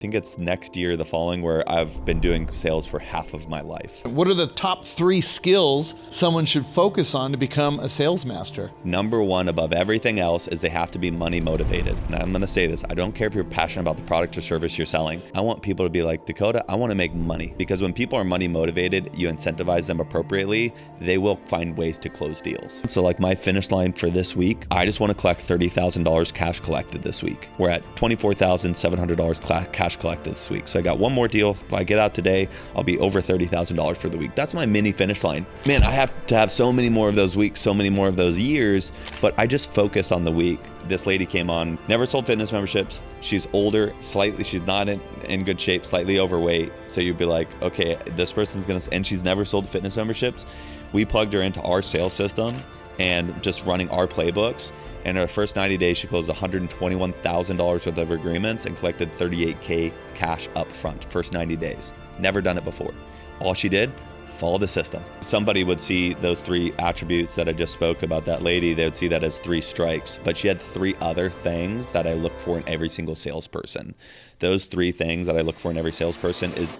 think it's next year, the following, where I've been doing sales for half of my life. What are the top 3 skills someone should focus on to become a sales master? Number one, above everything else, is they have to be money motivated. And I'm going to say this, I don't care if you're passionate about the product or service you're selling. I want people to be like, Dacoda, I want to make money. Because when people are money motivated, you incentivize them appropriately, they will find ways to close deals. So like my finish line for this week, I just want to collect $30,000 cash collected this week. We're at $24,700 cash collected this week. So I got one more deal. If I get out today, I'll be over $30,000 for the week. That's my mini finish line. Man, I have to have so many more of those weeks, so many more of those years, but I just focus on the week. This lady came on, never sold fitness memberships. She's older, slightly, she's not in good shape, slightly overweight. So you'd be like, okay, this person's and she's never sold fitness memberships. We plugged her into our sales system and just running our playbooks. And in her first 90 days, she closed $121,000 worth of agreements and collected $38K cash up front, first 90 days. Never done it before. All she did, follow the system. Somebody would see those 3 attributes that I just spoke about that lady, they would see that as 3 strikes, but she had 3 other things that I look for in every single salesperson. Those 3 things that I look for in every salesperson is...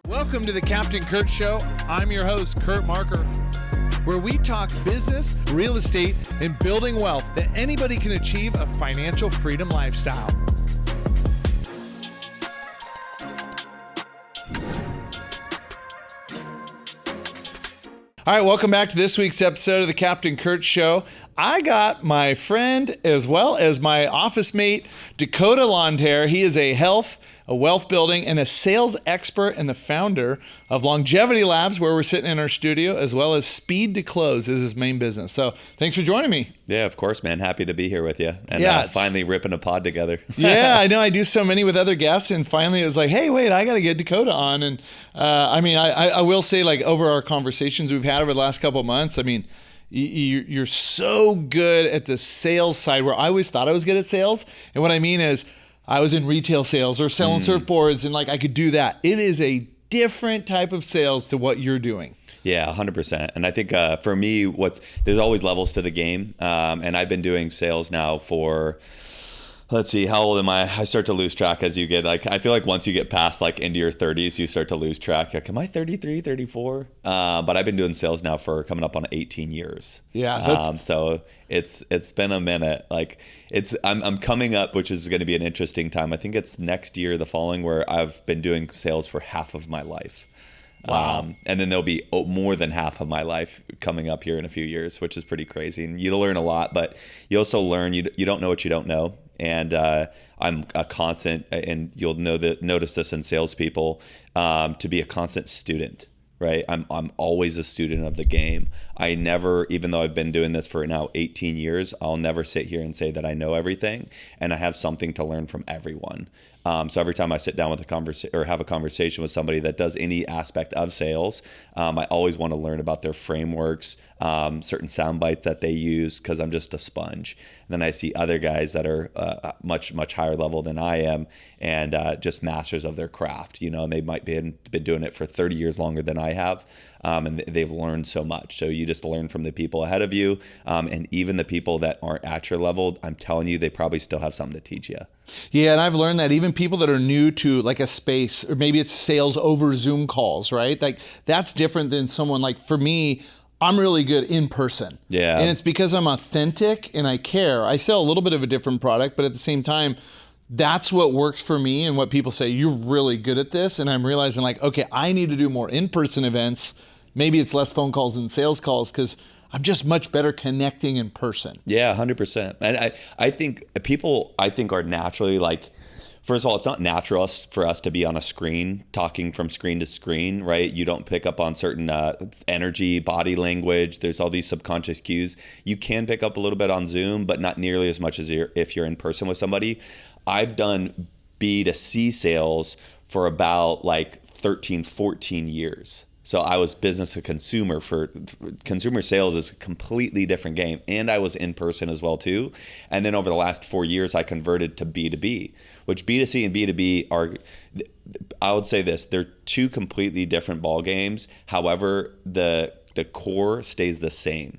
Welcome to the Captain Kurt Show. I'm your host, Kurt Marker, where we talk business, real estate, and building wealth that anybody can achieve a financial freedom lifestyle. All right, welcome back to this week's episode of the Captain Kurt Show. I got my friend as well as my office mate, Dacoda Londhair. He is a health, a wealth building, and a sales expert and the founder of Longevity Labs, where we're sitting in our studio, as well as Speed2Close is his main business. So thanks for joining me. Yeah, of course, man. Happy to be here with you. And finally ripping a pod together. Yeah, I know I do so many with other guests, and finally it was like, hey, wait, I got to get Dacoda on. And I will say, like, over our conversations we've had over the last couple of months, I mean, you're so good at the sales side, where I always thought I was good at sales. And what I mean is, I was in retail sales or selling surfboards, and like I could do that. It is a different type of sales to what you're doing. Yeah, 100%. And I think for me, there's always levels to the game. And I've been doing sales now for, let's see, how old am I? I start to lose track as you get, like, I feel like once you get past like into your 30s, you start to lose track. Like, am I 33, 34? But I've been doing sales now for coming up on 18 years. Yeah. So it's been a minute. Like I'm coming up, which is going to be an interesting time. I think it's next year, the following, where I've been doing sales for half of my life. Wow. And then there'll be more than half of my life coming up here in a few years, which is pretty crazy. And you learn a lot, but you also learn you don't know what you don't know. And I'm a constant, and you'll notice this in salespeople, to be a constant student, right? I'm always a student of the game. I never, even though I've been doing this for now 18 years, I'll never sit here and say that I know everything, and I have something to learn from everyone. So every time I sit down with have a conversation with somebody that does any aspect of sales, I always want to learn about their frameworks, certain sound bites that they use, because I'm just a sponge. And then I see other guys that are much, much higher level than I am, and just masters of their craft, and they might been doing it for 30 years longer than I have. And they've learned so much. So you just learn from the people ahead of you. And even the people that aren't at your level, I'm telling you, they probably still have something to teach you. Yeah, and I've learned that even people that are new to like a space, or maybe it's sales over Zoom calls, right? Like that's different than someone like, for me, I'm really good in person. Yeah. And it's because I'm authentic and I care. I sell a little bit of a different product, but at the same time, that's what works for me, and what people say, you're really good at this. And I'm realizing like, okay, I need to do more in-person events. Maybe it's less phone calls and sales calls, because I'm just much better connecting in person. Yeah, 100%. And I think people, are naturally like, first of all, it's not natural for us to be on a screen, talking from screen to screen, right? You don't pick up on certain energy, body language. There's all these subconscious cues. You can pick up a little bit on Zoom, but not nearly as much as if you're in person with somebody. I've done B2C sales for about like 13, 14 years. So I was business to consumer. For consumer sales is a completely different game. And I was in person as well too. And then over the last 4 years, I converted to B2B, which B2C and B2B are, I would say this, they're two completely different ball games. However, the core stays the same.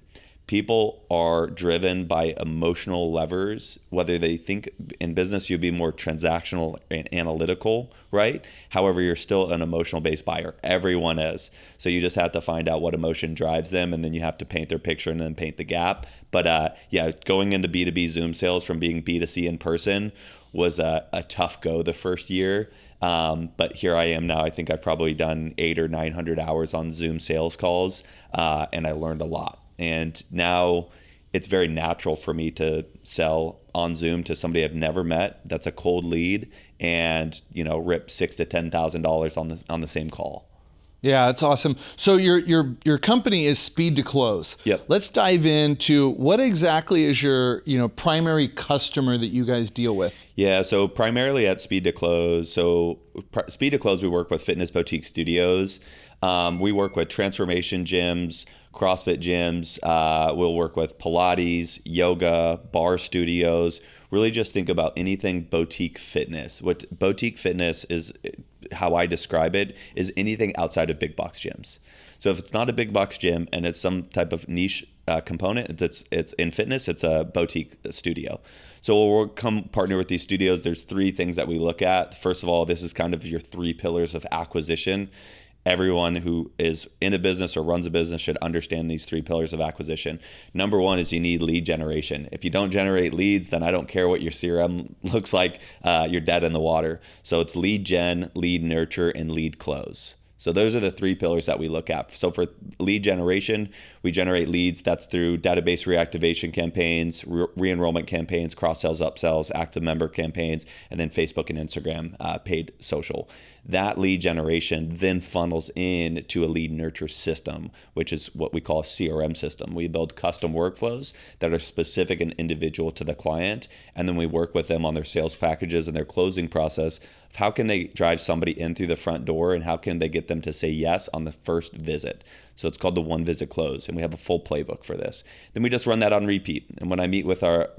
people are driven by emotional levers, whether they think in business you'd be more transactional and analytical, right? However, you're still an emotional based buyer. Everyone is. So you just have to find out what emotion drives them, and then you have to paint their picture and then paint the gap. But going into B2B Zoom sales from being B2C in person was a tough go the first year. But here I am now. I think I've probably done 800 or 900 hours on Zoom sales calls, and I learned a lot. And now it's very natural for me to sell on Zoom to somebody I've never met. That's a cold lead, and rip $6,000 to $10,000 on the same call. Yeah, it's awesome. So your company is Speed2Close. Yep. Let's dive into what exactly is your primary customer that you guys deal with. Yeah, so primarily at Speed2Close. So Speed2Close, we work with fitness boutique studios. We work with transformation gyms, CrossFit gyms. We'll work with Pilates, yoga, bar studios. Really just think about anything boutique fitness. What boutique fitness is, how I describe it, is anything outside of big box gyms. So if it's not a big box gym and it's some type of niche component, it's in fitness, it's a boutique studio. So we'll come partner with these studios. There's 3 things that we look at. First of all, this is kind of your 3 pillars of acquisition. Everyone who is in a business or runs a business should understand these 3 pillars of acquisition. Number 1 is you need lead generation. If you don't generate leads, then I don't care what your CRM looks like. You're dead in the water. So it's lead gen, lead nurture, and lead close. So those are the 3 pillars that we look at. So for lead generation, we generate leads. That's through database reactivation campaigns, re-enrollment campaigns, cross-sells, upsells, active member campaigns, and then Facebook and Instagram paid social. That lead generation then funnels in to a lead nurture system, which is what we call a CRM system. We build custom workflows that are specific and individual to the client, and then we work with them on their sales packages and their closing process. How can they drive somebody in through the front door, and how can they get them to say yes on the first visit? So it's called the one visit close, and we have a full playbook for this. Then we just run that on repeat. And when I meet with our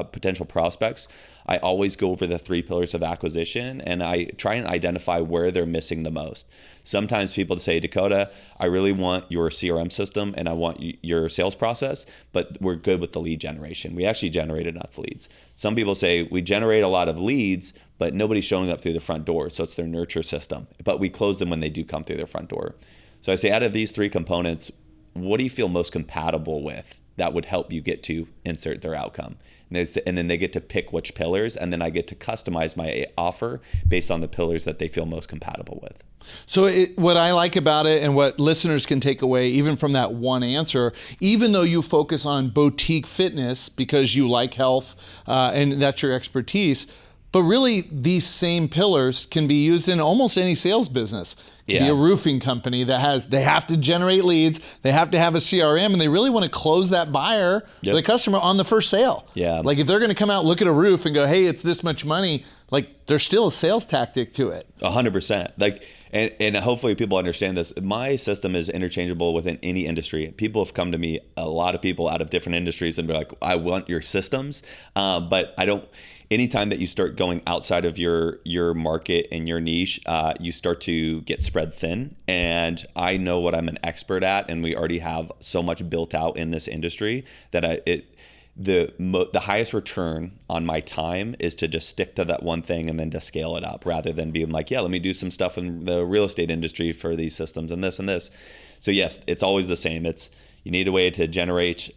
potential prospects, I always go over the 3 pillars of acquisition, and I try and identify where they're missing the most. Sometimes people say, Dacoda, I really want your CRM system and I want your sales process, but we're good with the lead generation. We actually generate enough leads. Some people say we generate a lot of leads, but nobody's showing up through the front door. So it's their nurture system, but we close them when they do come through their front door. So I say, out of these 3 components, what do you feel most compatible with that would help you get to insert their outcome? And then they get to pick which pillars, and then I get to customize my offer based on the pillars that they feel most compatible with. So what I like about it, and what listeners can take away even from that one answer, even though you focus on boutique fitness because you like health and that's your expertise, but really these same pillars can be used in almost any sales business. It can be a roofing company they have to generate leads, they have to have a CRM, and they really want to close that buyer, the customer, on the first sale. Yeah. Like if they're going to come out, look at a roof and go, hey, it's this much money, like there's still a sales tactic to it. 100%. And hopefully people understand this. My system is interchangeable within any industry. People have come to me, a lot of people out of different industries, and be like, I want your systems, but I don't. Anytime that you start going outside of your market and your niche, you start to get spread thin. And I know what I'm an expert at, and we already have so much built out in this industry that the highest return on my time is to just stick to that one thing and then to scale it up, rather than being like, let me do some stuff in the real estate industry for these systems and this and this. So yes, it's always the same. You need a way to generate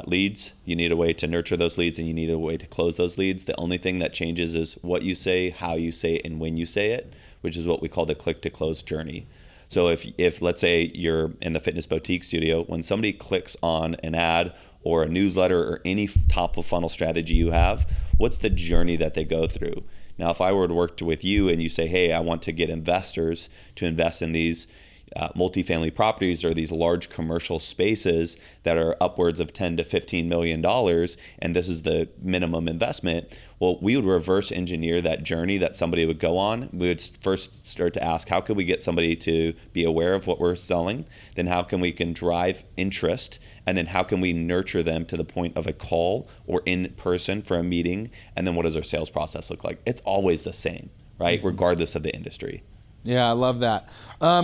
leads, you need a way to nurture those leads, and you need a way to close those leads. The only thing that changes is what you say, how you say it, and when you say it, which is what we call the click to close journey. So if let's say you're in the fitness boutique studio, when somebody clicks on an ad or a newsletter or any top of funnel strategy you have, what's the journey that they go through? Now, if I were to work with you and you say, hey, I want to get investors to invest in these multifamily properties or these large commercial spaces that are upwards of $10 to $15 million, and this is the minimum investment, well, we would reverse engineer that journey that somebody would go on. We would first start to ask, how can we get somebody to be aware of what we're selling? Then how can we drive interest? And then how can we nurture them to the point of a call or in person for a meeting? And then what does our sales process look like? It's always the same, right? Regardless of the industry. Yeah, I love that.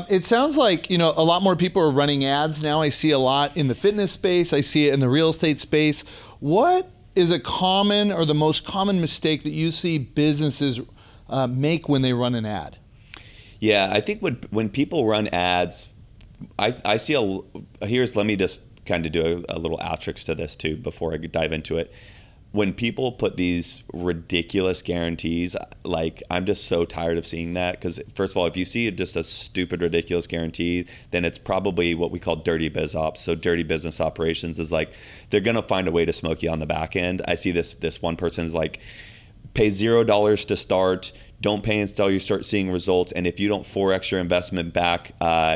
It sounds like, a lot more people are running ads now. I see a lot in the fitness space. I see it in the real estate space. What is a common or the most common mistake that you see businesses make when they run an ad? Yeah, I think when people run ads, I see let me just kind of do a little asterisk to this too before I dive into it. When people put these ridiculous guarantees, like, I'm just so tired of seeing that, because first of all, if you see just a stupid, ridiculous guarantee, then it's probably what we call dirty biz ops. So dirty business operations is like, they're going to find a way to smoke you on the back end. I see this one person's like, pay $0 to start, don't pay until you start seeing results, and if you don't 4x your investment back,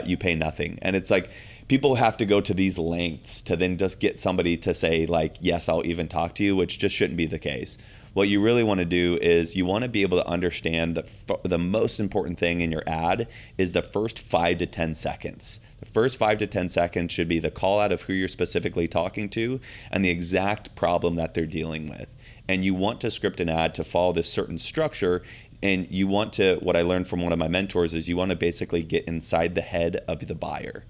you pay nothing. And it's like, people have to go to these lengths to then just get somebody to say, like, yes, I'll even talk to you, which just shouldn't be the case. What you really want to do is you want to be able to understand the most important thing in your ad is the first 5 to 10 seconds. The first 5 to 10 seconds should be the call out of who you're specifically talking to and the exact problem that they're dealing with. And you want to script an ad to follow this certain structure. And you want to, what I learned from one of my mentors is you want to basically get inside the head of the buyer.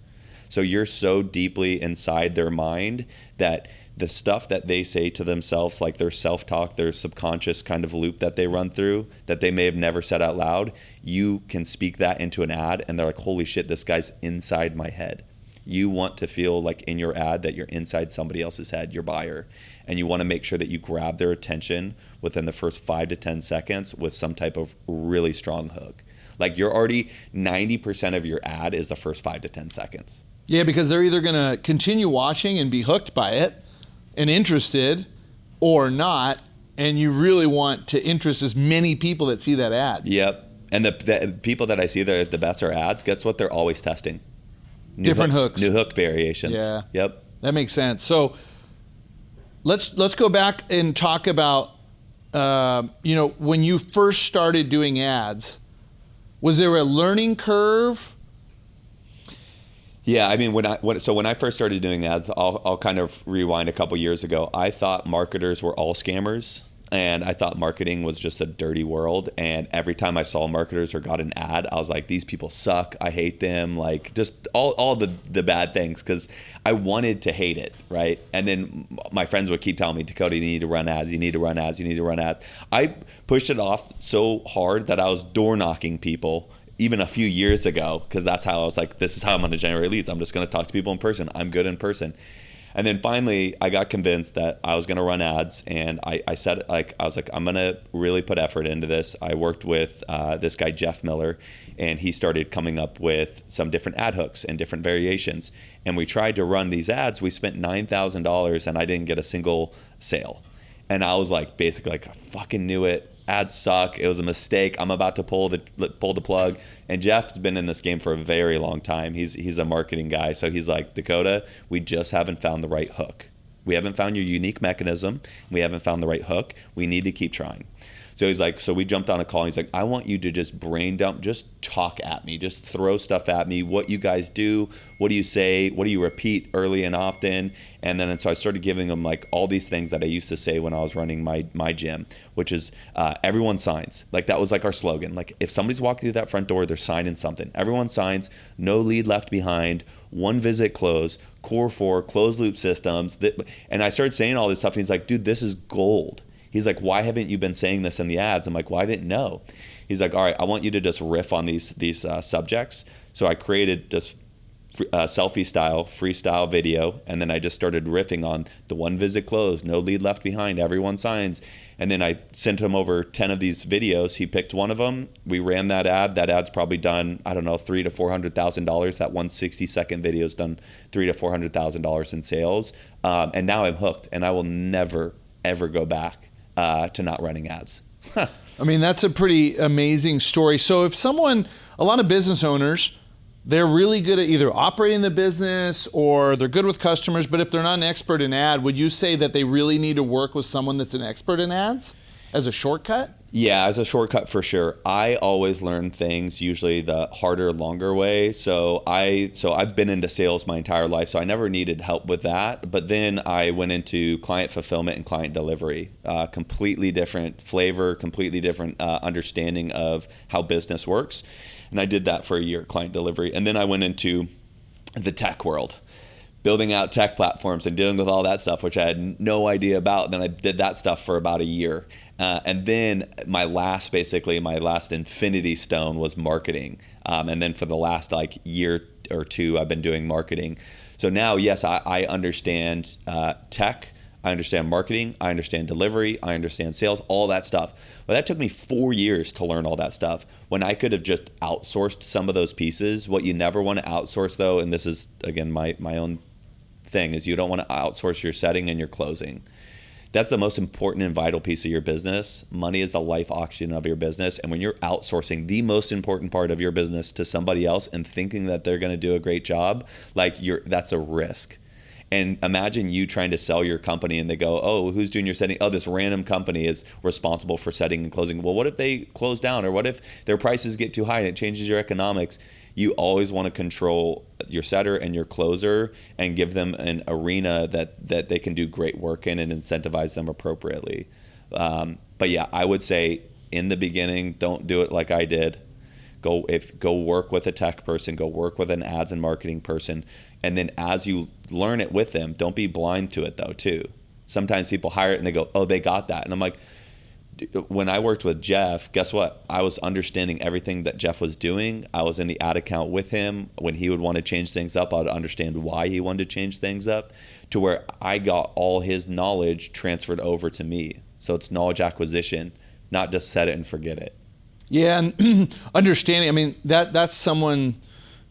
So you're so deeply inside their mind that the stuff that they say to themselves, like their self-talk, their subconscious kind of loop that they run through that they may have never said out loud, you can speak that into an ad and they're like, holy shit, this guy's inside my head. You want to feel like in your ad that you're inside somebody else's head, your buyer. And you want to make sure that you grab their attention within the first 5 to 10 seconds with some type of really strong hook. Like, you're already 90% of your ad is the first 5 to 10 seconds. Yeah, because they're either going to continue watching and be hooked by it and interested or not, and you really want to interest as many people that see that ad. Yep. And the people that I see that are the best are ads, guess what they're always testing? Different hooks. New hook variations. Yeah. Yep. That makes sense. So let's go back and talk about, when you first started doing ads, was there a learning curve? Yeah, I mean, when I first started doing ads, I'll kind of rewind a couple years ago. I thought marketers were all scammers, and I thought marketing was just a dirty world. And every time I saw marketers or got an ad, I was like, these people suck. I hate them. Like, just all the bad things, because I wanted to hate it, right? And then my friends would keep telling me, Dacoda, you need to run ads. You need to run ads. You need to run ads. I pushed it off so hard that I was door knocking people even a few years ago, because that's how I was like, this is how I'm going to generate leads. I'm just going to talk to people in person. I'm good in person. And then finally, I got convinced that I was going to run ads, and I said, like, I was like, I'm going to really put effort into this. I worked with this guy, Jeff Miller, and he started coming up with some different ad hooks and different variations. And we tried to run these ads. We spent $9,000, and I didn't get a single sale. And I was like, basically, like, I fucking knew it. Ads suck. It was a mistake. I'm about to pull the plug. And Jeff's been in this game for a very long time. He's a marketing guy. So he's like, Dacoda, we just haven't found the right hook. We haven't found your unique mechanism. We haven't found the right hook. We need to keep trying. So he's like, so we jumped on a call. And he's like, I want you to just brain dump, just talk at me, just throw stuff at me. What you guys do, what do you say, what do you repeat early and often? And then so I started giving him like all these things that I used to say when I was running my gym, which is everyone signs. Like, that was like our slogan. Like, if somebody's walking through that front door, they're signing something. Everyone signs, no lead left behind, one visit close, core 4, closed loop systems. And I started saying all this stuff, and he's like, dude, this is gold. He's like, why haven't you been saying this in the ads? I'm like, well, I didn't know. He's like, all right, I want you to just riff on these subjects. So I created just selfie style, freestyle video. And then I just started riffing on the one visit closed, no lead left behind, everyone signs. And then I sent him over 10 of these videos. He picked one of them. We ran that ad. That ad's probably done, I don't know, $300,000 to $400,000. That 160-second video's done $300,000 to $400,000 in sales. And now I'm hooked, and I will never, ever go back to not running ads. I mean, that's a pretty amazing story. So if someone, a lot of business owners, they're really good at either operating the business or they're good with customers, but if they're not an expert in ad, would you say that they really need to work with someone that's an expert in ads as a shortcut? Yeah, as a shortcut for sure. I always learn things usually the harder, longer way. So I've been into sales my entire life, so I never needed help with that. But then I went into client fulfillment and client delivery. Completely different flavor, completely different understanding of how business works. And I did that for a year, client delivery. And then I went into the tech world, building out tech platforms and dealing with all that stuff, which I had no idea about. And then I did that stuff for about a year. And then my last infinity stone was marketing. And then for the last year or two, I've been doing marketing. So now, yes, I understand tech. I understand marketing. I understand delivery. I understand sales, all that stuff. But that took me 4 years to learn all that stuff when I could have just outsourced some of those pieces. What you never want to outsource, though, and this is, again, my own thing, is you don't want to outsource your setting and your closing. That's the most important and vital piece of your business. Money is the life oxygen of your business. And when you're outsourcing the most important part of your business to somebody else and thinking that they're going to do a great job, that's a risk. And imagine you trying to sell your company and they go, oh, who's doing your setting? Oh, this random company is responsible for setting and closing. Well, what if they close down? Or what if their prices get too high and it changes your economics? You always want to control your setter and your closer and give them an arena that they can do great work in and incentivize them appropriately. But yeah, I would say in the beginning, don't do it like I did. Go work with a tech person, go work with an ads and marketing person. And then as you learn it with them, don't be blind to it though too. Sometimes people hire it and they go, oh, they got that. And I'm like, when I worked with Jeff, guess what? I was understanding everything that Jeff was doing. I was in the ad account with him. When he would want to change things up, I would understand why he wanted to change things up, to where I got all his knowledge transferred over to me. So it's knowledge acquisition, not just set it and forget it. Yeah, and understanding, I mean, that's someone,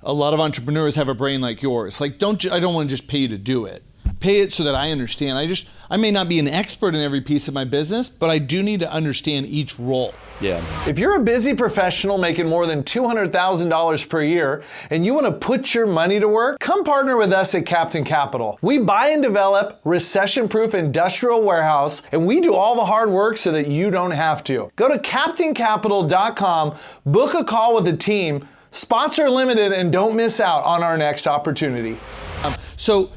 a lot of entrepreneurs have a brain like yours. Like, I don't want to just pay you to do it. Pay it so that I understand. I may not be an expert in every piece of my business, but I do need to understand each role. Yeah. If you're a busy professional making more than $200,000 per year and you want to put your money to work, come partner with us at Captain Capital. We buy and develop recession-proof industrial warehouse, and we do all the hard work so that you don't have to. Go to CaptainCapital.com, book a call with the team, spots are limited, and don't miss out on our next opportunity. So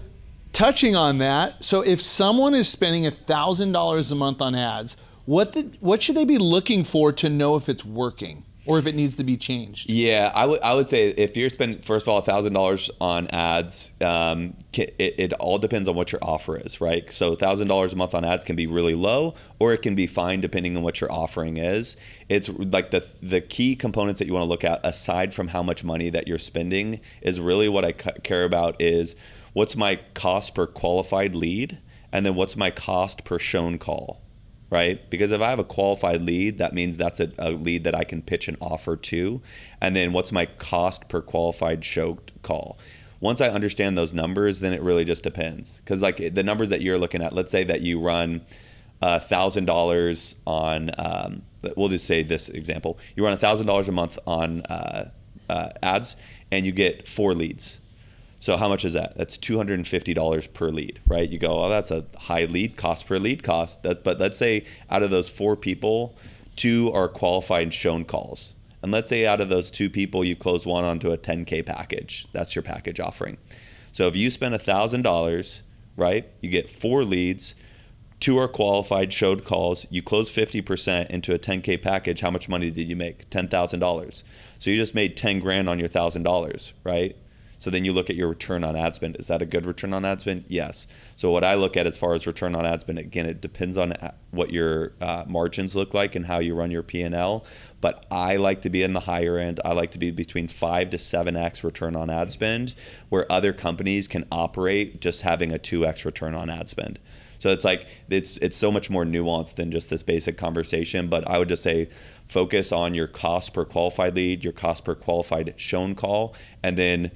touching on that, so if someone is spending $1,000 a month on ads, what should they be looking for to know if it's working or if it needs to be changed? Yeah, I would say if you're spending, first of all, $1,000 on ads, it all depends on what your offer is, right? So $1,000 a month on ads can be really low, or it can be fine depending on what your offering is. It's like the key components that you want to look at, aside from how much money that you're spending, is really what I care about is what's my cost per qualified lead, and then what's my cost per shown call. Right? Because if I have a qualified lead, that means that's a lead that I can pitch an offer to. And then what's my cost per qualified show call? Once I understand those numbers, then it really just depends. Because like the numbers that you're looking at, let's say that you run $1,000 on, we'll just say this example. You run $1,000 a month on ads and you get 4 leads. So how much is that? That's $250 per lead, right? You go, oh, that's a high lead cost per lead cost. But let's say out of those 4 people, 2 are qualified shown calls. And let's say out of those 2 people, you close one onto a 10K package. That's your package offering. So if you spend $1,000, right, you get 4 leads, 2 are qualified showed calls, you close 50% into a 10K package, how much money did you make? $10,000. So you just made 10 grand on your $1,000, right? So then you look at your return on ad spend. Is that a good return on ad spend? Yes. So what I look at as far as return on ad spend, again, it depends on what your margins look like and how you run your P&L. But I like to be in the higher end. I like to be between 5 to 7x return on ad spend, where other companies can operate just having a 2x return on ad spend. So it's like it's so much more nuanced than just this basic conversation. But I would just say focus on your cost per qualified lead, your cost per qualified shown call, and then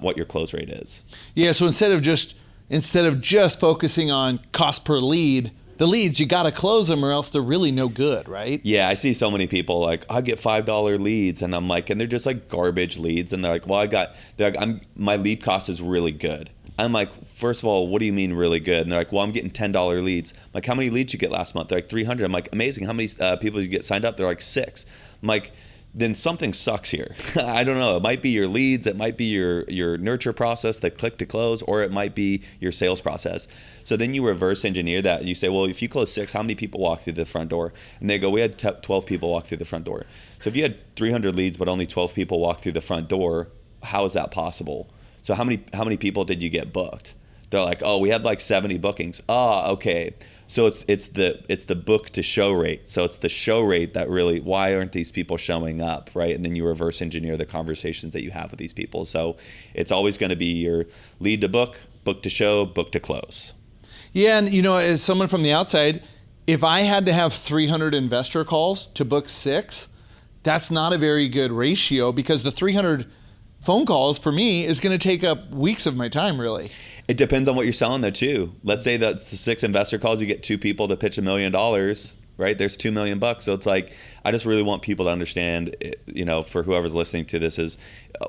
what your close rate is. Yeah, so instead of just focusing on cost per lead, the leads, you got to close them or else they're really no good, right? Yeah, I see so many people like, I get $5 leads, and I'm like, and they're just like garbage leads, and they're like, well, my lead cost is really good. I'm like, first of all, what do you mean really good? And they're like, well, I'm getting $10 leads. I'm like, how many leads you get last month? They're like 300. I'm like, amazing. How many people did you get signed up? They're like 6. I'm like, then something sucks here. I don't know. It might be your leads. It might be your nurture process, the click to close, or it might be your sales process. So then you reverse engineer that. You say, well, if you close 6, how many people walk through the front door? And they go, we had 12 people walk through the front door. So if you had 300 leads, but only 12 people walk through the front door, how is that possible? So how many people did you get booked? They're like, oh, we had like 70 bookings. Okay. So it's the book to show rate. So it's the show rate that really, why aren't these people showing up, right? And then you reverse engineer the conversations that you have with these people. So it's always going to be your lead to book to show, book to close. Yeah, and as someone from the outside, if I had to have 300 investor calls to book 6, that's not a very good ratio, because the 300 phone calls for me is going to take up weeks of my time, really. It depends on what you're selling though too. Let's say that's the 6 investor calls, you get 2 people to pitch $1 million, right? There's $2 million. So it's like, I just really want people to understand, for whoever's listening to this, is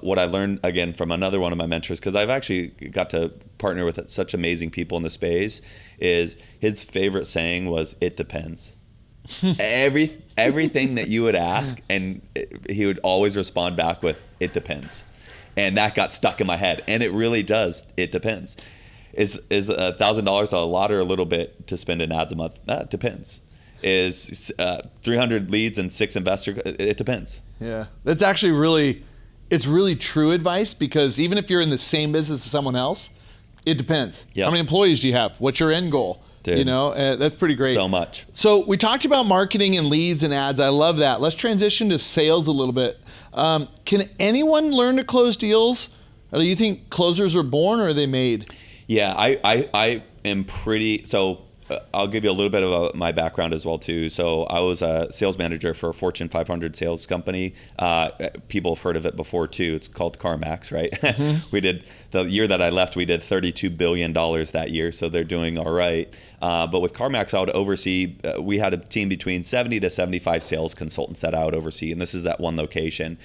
what I learned again from another one of my mentors, because I've actually got to partner with such amazing people in the space, is his favorite saying was, it depends. Everything that you would ask, and he would always respond back with, it depends. And that got stuck in my head. And it really does. It depends. Is $1,000 a lot or a little bit to spend in ads a month? That depends. Is 300 leads and 6 investors? It depends. Yeah. That's actually it's really true advice, because even if you're in the same business as someone else, it depends. Yep. How many employees do you have? What's your end goal? Dude, that's pretty great. So much. So we talked about marketing and leads and ads. I love that. Let's transition to sales a little bit. Can anyone learn to close deals? Or do you think closers are born, or are they made? Yeah, I am pretty, so I'll give you a little bit of my background as well too. So I was a sales manager for a Fortune 500 sales company. People have heard of it before too. It's called CarMax, right? Mm-hmm. The year that I left, we did $32 billion that year. So they're doing all right. But with CarMax, I would oversee, we had a team between 70 to 75 sales consultants that I would oversee. And this is at one location.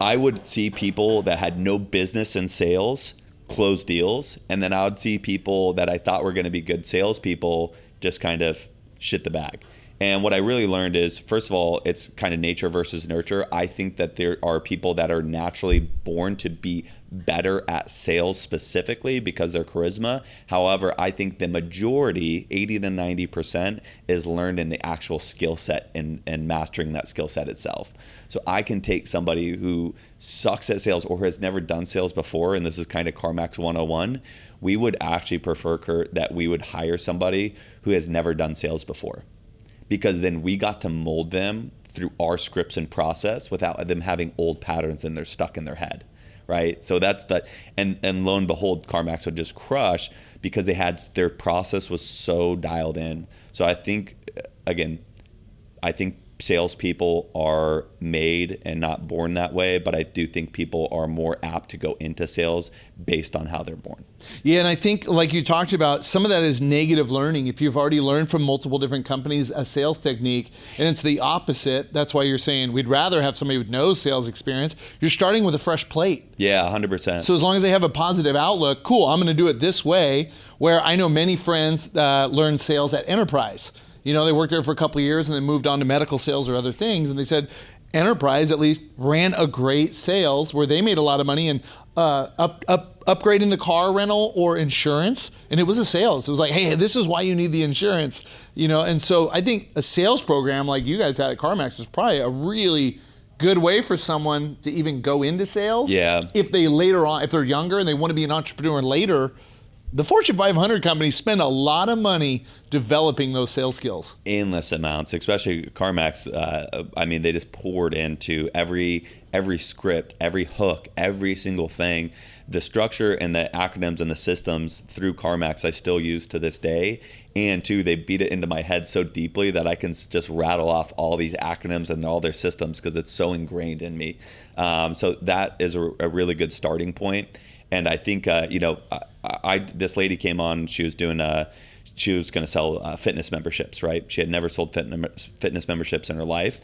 I would see people that had no business in sales close deals, and then I would see people that I thought were going to be good salespeople just kind of shit the bag. And what I really learned is, first of all, it's kind of nature versus nurture. I think that there are people that are naturally born to be better at sales specifically because of their charisma. However, I think the majority, 80 to 90%, is learned in the actual skill set and mastering that skill set itself. So I can take somebody who sucks at sales or has never done sales before, and this is kind of CarMax 101. We would actually prefer, Kurt, that we would hire somebody who has never done sales before, because then we got to mold them through our scripts and process without them having old patterns and they're stuck in their head, right? So that's and lo and behold, CarMax would just crush because their process was so dialed in. So I think, again, salespeople are made and not born that way, but I do think people are more apt to go into sales based on how they're born. Yeah, and I think, like you talked about, some of that is negative learning. If you've already learned from multiple different companies a sales technique, and it's the opposite, that's why you're saying we'd rather have somebody with no sales experience. You're starting with a fresh plate. Yeah, 100%. So as long as they have a positive outlook, cool, I'm going to do it this way, where I know many friends learned sales at Enterprise. They worked there for a couple of years and then moved on to medical sales or other things. And they said Enterprise at least ran a great sales where they made a lot of money and upgrading the car rental or insurance. And it was a sales. It was like, hey, this is why you need the insurance. And so I think a sales program like you guys had at CarMax is probably a really good way for someone to even go into sales. Yeah. If they're younger and they want to be an entrepreneur later. The Fortune 500 companies spend a lot of money developing those sales skills. Endless amounts, especially CarMax. They just poured into every script, every hook, every single thing. The structure and the acronyms and the systems through CarMax I still use to this day. And two, they beat it into my head so deeply that I can just rattle off all these acronyms and all their systems because it's so ingrained in me. So that is a really good starting point. And I think, this lady came on, she was doing she was going to sell fitness memberships, right? She had never sold fitness memberships in her life.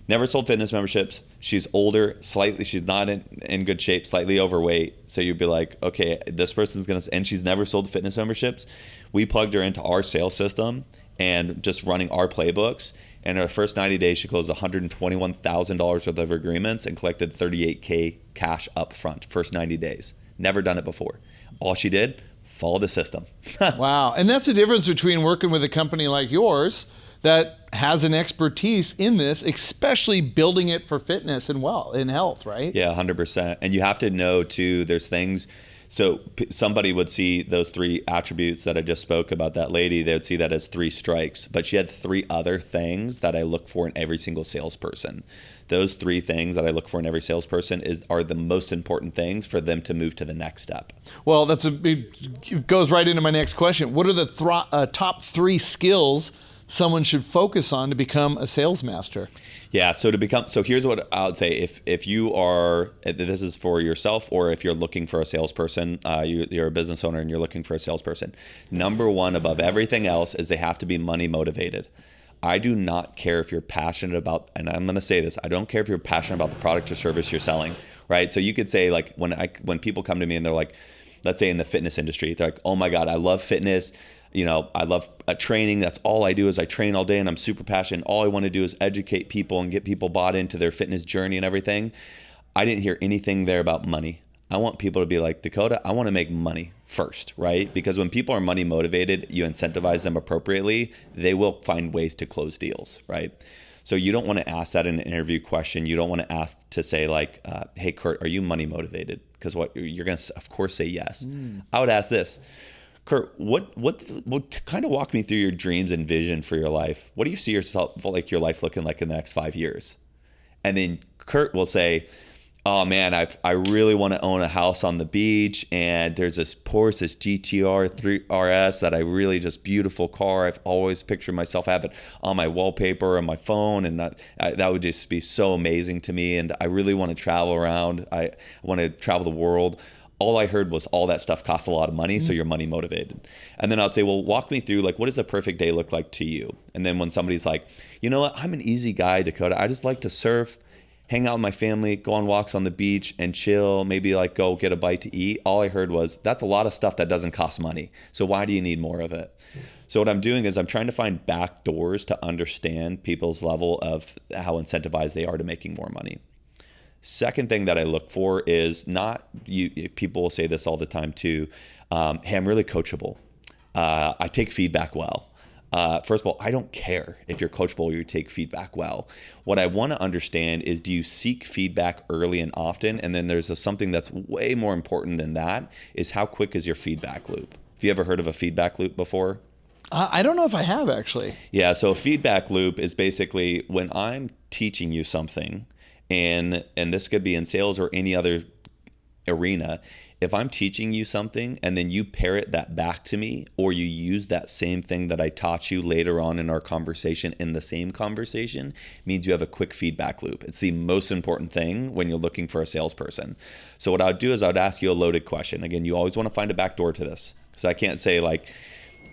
Never sold fitness memberships. She's older, slightly. She's not in good shape, slightly overweight. So you'd be like, okay, this person's going to, and she's never sold fitness memberships. We plugged her into our sales system and just running our playbooks. And in her first 90 days, she closed $121,000 worth of agreements and collected $38K cash up front, first 90 days. Never done it before. All she did, follow the system. Wow. And that's the difference between working with a company like yours that has an expertise in this, especially building it for fitness and health, right? Yeah, 100%. And you have to know too, there's things, so somebody would see those 3 attributes that I just spoke about that lady, they would see that as 3 strikes, but she had 3 other things that I look for in every single salesperson. Those 3 things that I look for in every salesperson are the most important things for them to move to the next step. Well, it goes right into my next question. What are the top 3 skills someone should focus on to become a sales master? Yeah, so here's what I would say. If you are, this is for yourself, or if you're looking for a salesperson, you're a business owner and you're looking for a salesperson. Number 1 above everything else is they have to be money motivated. I do not care if you're passionate about, and I'm going to say this, I don't care if you're passionate about the product or service you're selling, right? So you could say, like, when people come to me and they're like, let's say in the fitness industry, they're like, oh my God, I love fitness. I love training. That's all I do is I train all day and I'm super passionate. All I want to do is educate people and get people bought into their fitness journey and everything. I didn't hear anything there about money. I want people to be like, Dacoda, I want to make money first, right? Because when people are money motivated, you incentivize them appropriately, they will find ways to close deals, right? So you don't want to ask that in an interview question. You don't want to ask to say like, hey, Kurt, are you money motivated? Because what you're going to, of course, say yes. I would ask this. Kurt, what kind of walk me through your dreams and vision for your life? What do you see yourself, like your life looking like in the next 5 years? And then Kurt will say, oh man, I really want to own a house on the beach, and there's this Porsche, this GTR 3 RS that I really just beautiful car. I've always pictured myself having on my wallpaper on my phone, and that would just be so amazing to me. And I really want to travel around. I want to travel the world. All I heard was all that stuff costs a lot of money, so you're money motivated. And then I'd say, well, walk me through, like, what does a perfect day look like to you? And then when somebody's like, you know what, I'm an easy guy, Dacoda. I just like to surf, hang out with my family, go on walks on the beach and chill, maybe like go get a bite to eat. All I heard was, that's a lot of stuff that doesn't cost money. So why do you need more of it? So what I'm doing is I'm trying to find back doors to understand people's level of how incentivized they are to making more money. Second thing that I look for is people will say this all the time too. Hey, I'm really coachable. I take feedback well. First of all, I don't care if you're coachable or you take feedback well. What I want to understand is, do you seek feedback early and often? And then there's something that's way more important than that, is how quick is your feedback loop? Have you ever heard of a feedback loop before? I don't know if I have, actually. Yeah, so a feedback loop is basically when I'm teaching you something, and this could be in sales or any other arena. If I'm teaching you something and then you parrot that back to me, or you use that same thing that I taught you later on in our conversation in the same conversation, means you have a quick feedback loop. It's the most important thing when you're looking for a salesperson. So what I would do is I would ask you a loaded question. Again, you always want to find a back door to this. So I can't say like,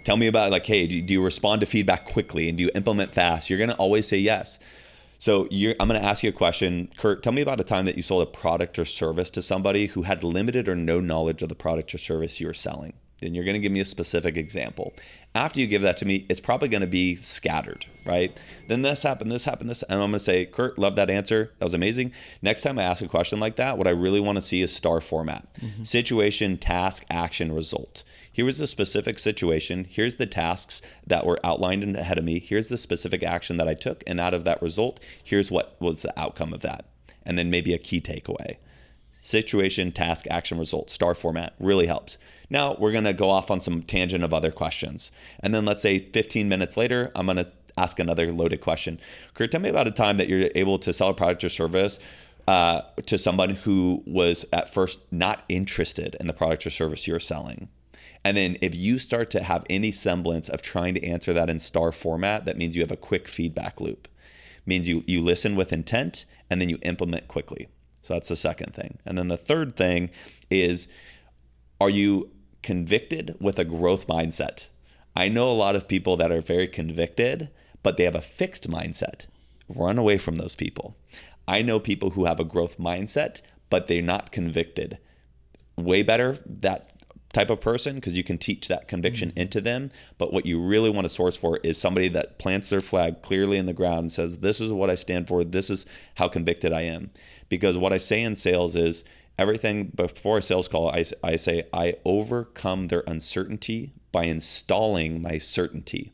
tell me about like, hey, do you respond to feedback quickly and do you implement fast? You're going to always say yes. So I'm going to ask you a question. Kurt, tell me about a time that you sold a product or service to somebody who had limited or no knowledge of the product or service you were selling. Then you're going to give me a specific example. After you give that to me, it's probably going to be scattered, right? Then this happened, and I'm going to say, Kurt, love that answer. That was amazing. Next time I ask a question like that, what I really want to see is STAR format. Situation, task, action, result. Here was the specific situation. Here's the tasks that were outlined ahead of me. Here's the specific action that I took. And out of that result, here's what was the outcome of that. And then maybe a key takeaway. Situation, task, action, result. STAR format really helps. Now we're going to go off on some tangent of other questions. And then let's say 15 minutes later, I'm going to ask another loaded question. Kurt, tell me about a time that you're able to sell a product or service to someone who was at first not interested in the product or service you're selling. And then if you start to have any semblance of trying to answer that in STAR format, that means you have a quick feedback loop. It means you listen with intent and then you implement quickly. So that's the second thing. And then the third thing is, are you convicted with a growth mindset? I know a lot of people that are very convicted, but they have a fixed mindset. Run away from those people. I know people who have a growth mindset, but they're not convicted. Way better that type of person, because you can teach that conviction into them. But what you really want to source for is somebody that plants their flag clearly in the ground and says, this is what I stand for. This is how convicted I am. Because what I say in sales is everything before a sales call, I say, I overcome their uncertainty by installing my certainty.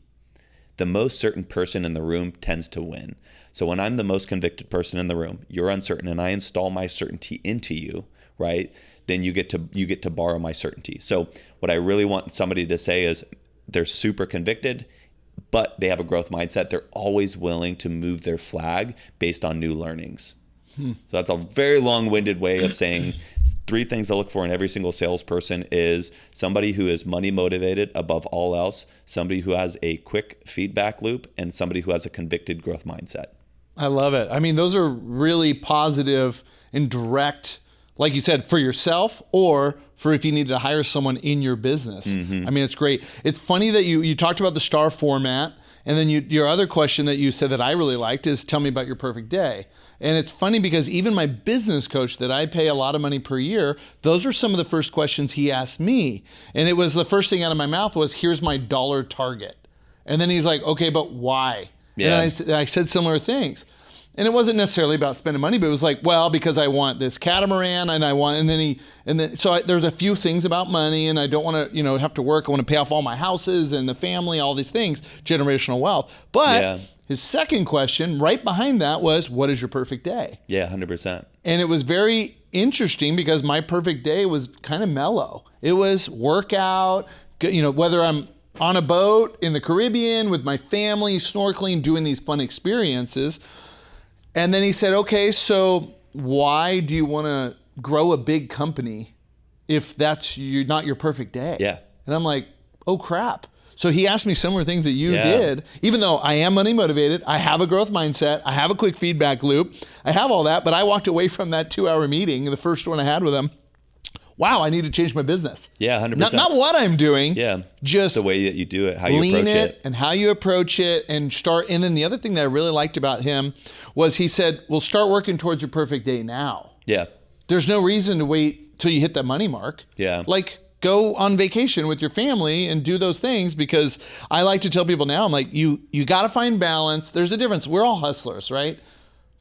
The most certain person in the room tends to win. So when I'm the most convicted person in the room, you're uncertain, and I install my certainty into you, right? Then you get to borrow my certainty. So what I really want somebody to say is they're super convicted, but they have a growth mindset. They're always willing to move their flag based on new learnings. So that's a very long-winded way of saying 3 things to look for in every single salesperson is somebody who is money motivated above all else, somebody who has a quick feedback loop, and somebody who has a convicted growth mindset. I love it. I mean, those are really positive and direct, like you said, for yourself or for if you need to hire someone in your business. I mean, it's great. It's funny that you talked about the STAR format, and then your other question that you said that I really liked is tell me about your perfect day. And it's funny because even my business coach that I pay a lot of money per year, those are some of the first questions he asked me. And it was the first thing out of my mouth was, here's my dollar target. And then he's like, okay, but why? Yeah. And I said similar things. And it wasn't necessarily about spending money, but it was like, well, because I want this catamaran there's a few things about money, and I don't want to, have to work. I want to pay off all my houses and the family, all these things, generational wealth. But his second question right behind that was, what is your perfect day? Yeah, 100%. And it was very interesting because my perfect day was kind of mellow. It was workout, whether I'm on a boat in the Caribbean with my family, snorkeling, doing these fun experiences. And then he said, okay, so why do you want to grow a big company if that's not your perfect day? Yeah. And I'm like, oh, crap. So he asked me similar things that you did, even though I am money motivated. I have a growth mindset. I have a quick feedback loop. I have all that, but I walked away from that 2-hour meeting, the first one I had with him. Wow, I need to change my business. Yeah, 100%. Not what I'm doing. Yeah. Just the way that you do it, how you approach it. And how you approach it and start. And then the other thing that I really liked about him was he said, well, start working towards your perfect day now. Yeah. There's no reason to wait till you hit that money mark. Yeah. Like, go on vacation with your family and do those things, because I like to tell people now, I'm like, you got to find balance. There's a difference. We're all hustlers, right?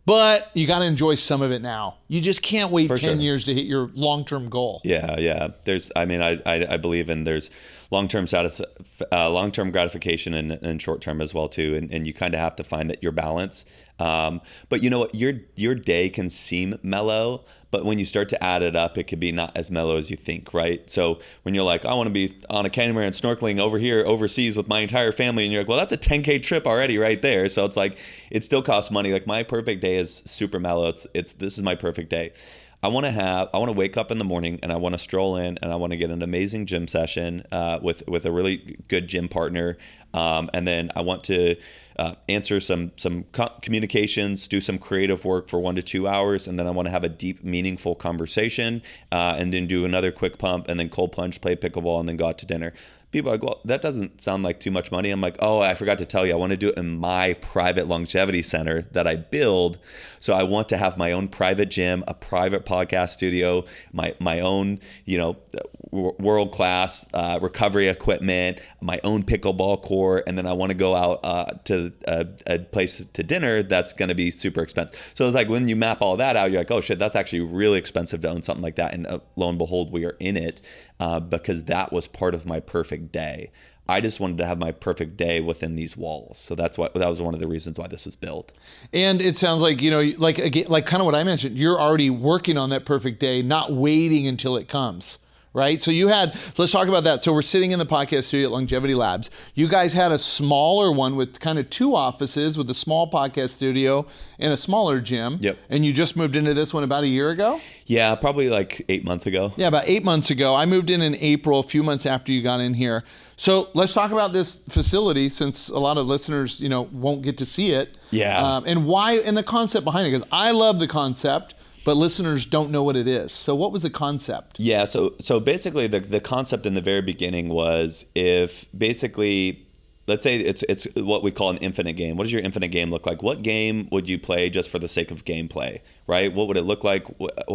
But you got to enjoy some of it now. You just can't wait 10 years to hit your long-term goal. Yeah. I believe in there's long-term gratification and short-term as well too. And you kind of have to find that your balance. But you know what, your day can seem mellow, but when you start to add it up, it could be not as mellow as you think, right? So when you're like, I want to be on a catamaran snorkeling over here overseas with my entire family, and you're like, well, that's a 10K trip already right there. So it's like, it still costs money. Like, my perfect day is super mellow. This is my perfect day. I want to wake up in the morning, and I want to stroll in, and I want to get an amazing gym session with a really good gym partner, and then I want to answer some communications, do some creative work for 1 to 2 hours, and then I want to have a deep, meaningful conversation, and then do another quick pump, and then cold plunge, play pickleball, and then go out to dinner. People are like, well, that doesn't sound like too much money. I'm like, oh, I forgot to tell you, I want to do it in my private longevity center that I build. So I want to have my own private gym, a private podcast studio, my own, world-class recovery equipment, my own pickleball court, and then I want to go out to a place to dinner that's going to be super expensive. So it's like, when you map all that out, you're like, oh shit, that's actually really expensive to own something like that. And lo and behold, we are in it because that was part of my perfect day. I just wanted to have my perfect day within these walls. So that was one of the reasons why this was built. And it sounds like, like kind of what I mentioned, you're already working on that perfect day, not waiting until it comes. Right? So let's talk about that. So we're sitting in the podcast studio at Longevity Labs. You guys had a smaller one with kind of 2 offices with a small podcast studio and a smaller gym. Yep. And you just moved into this one about a year ago? Yeah, probably like 8 months ago. Yeah, about 8 months ago. I moved in April, a few months after you got in here. So let's talk about this facility, since a lot of listeners, won't get to see it. Yeah. And why, and the concept behind it, because I love the concept. but listeners don't know what it is. So what was the concept? Yeah, so basically the concept in the very beginning was, if basically, let's say it's what we call an infinite game. What does your infinite game look like? What game would you play just for the sake of gameplay, right? What would it look like?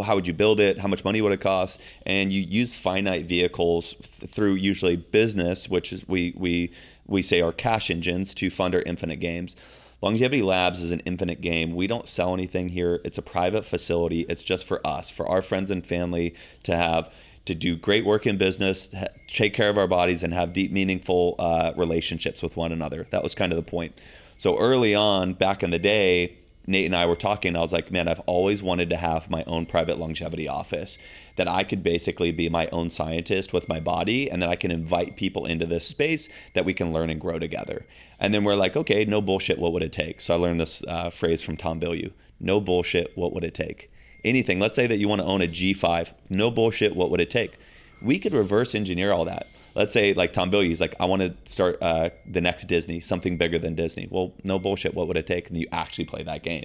How would you build it? How much money would it cost? And you use finite vehicles through usually business, which is we say are cash engines, to fund our infinite games. Longevity Labs is an infinite game. We don't sell anything here. It's a private facility. It's just for us, for our friends and family to do great work in business, take care of our bodies, and have deep, meaningful relationships with one another. That was kind of the point. So early on, back in the day, Nate and I were talking. I was like, man, I've always wanted to have my own private longevity office, that I could basically be my own scientist with my body, and that I can invite people into this space that we can learn and grow together. And then we're like, okay, no bullshit, what would it take? So I learned this phrase from Tom Bilyeu: no bullshit, what would it take? Anything. Let's say that you want to own a G5. No bullshit, what would it take? We could reverse engineer all that. Let's say, like Tom Bilyeu, he's like, I want to start the next Disney, something bigger than Disney. Well, no bullshit, what would it take? And you actually play that game.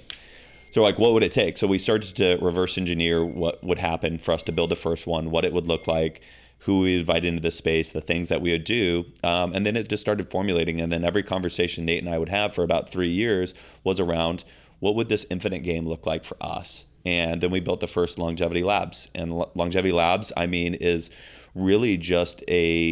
So like, what would it take? So we started to reverse engineer what would happen for us to build the first one, what it would look like, who we invite into the space, the things that we would do. And then it just started formulating. And then every conversation Nate and I would have for about 3 years was around, what would this infinite game look like for us? And then we built the first Longevity Labs. And Longevity Labs, I mean, is really just it's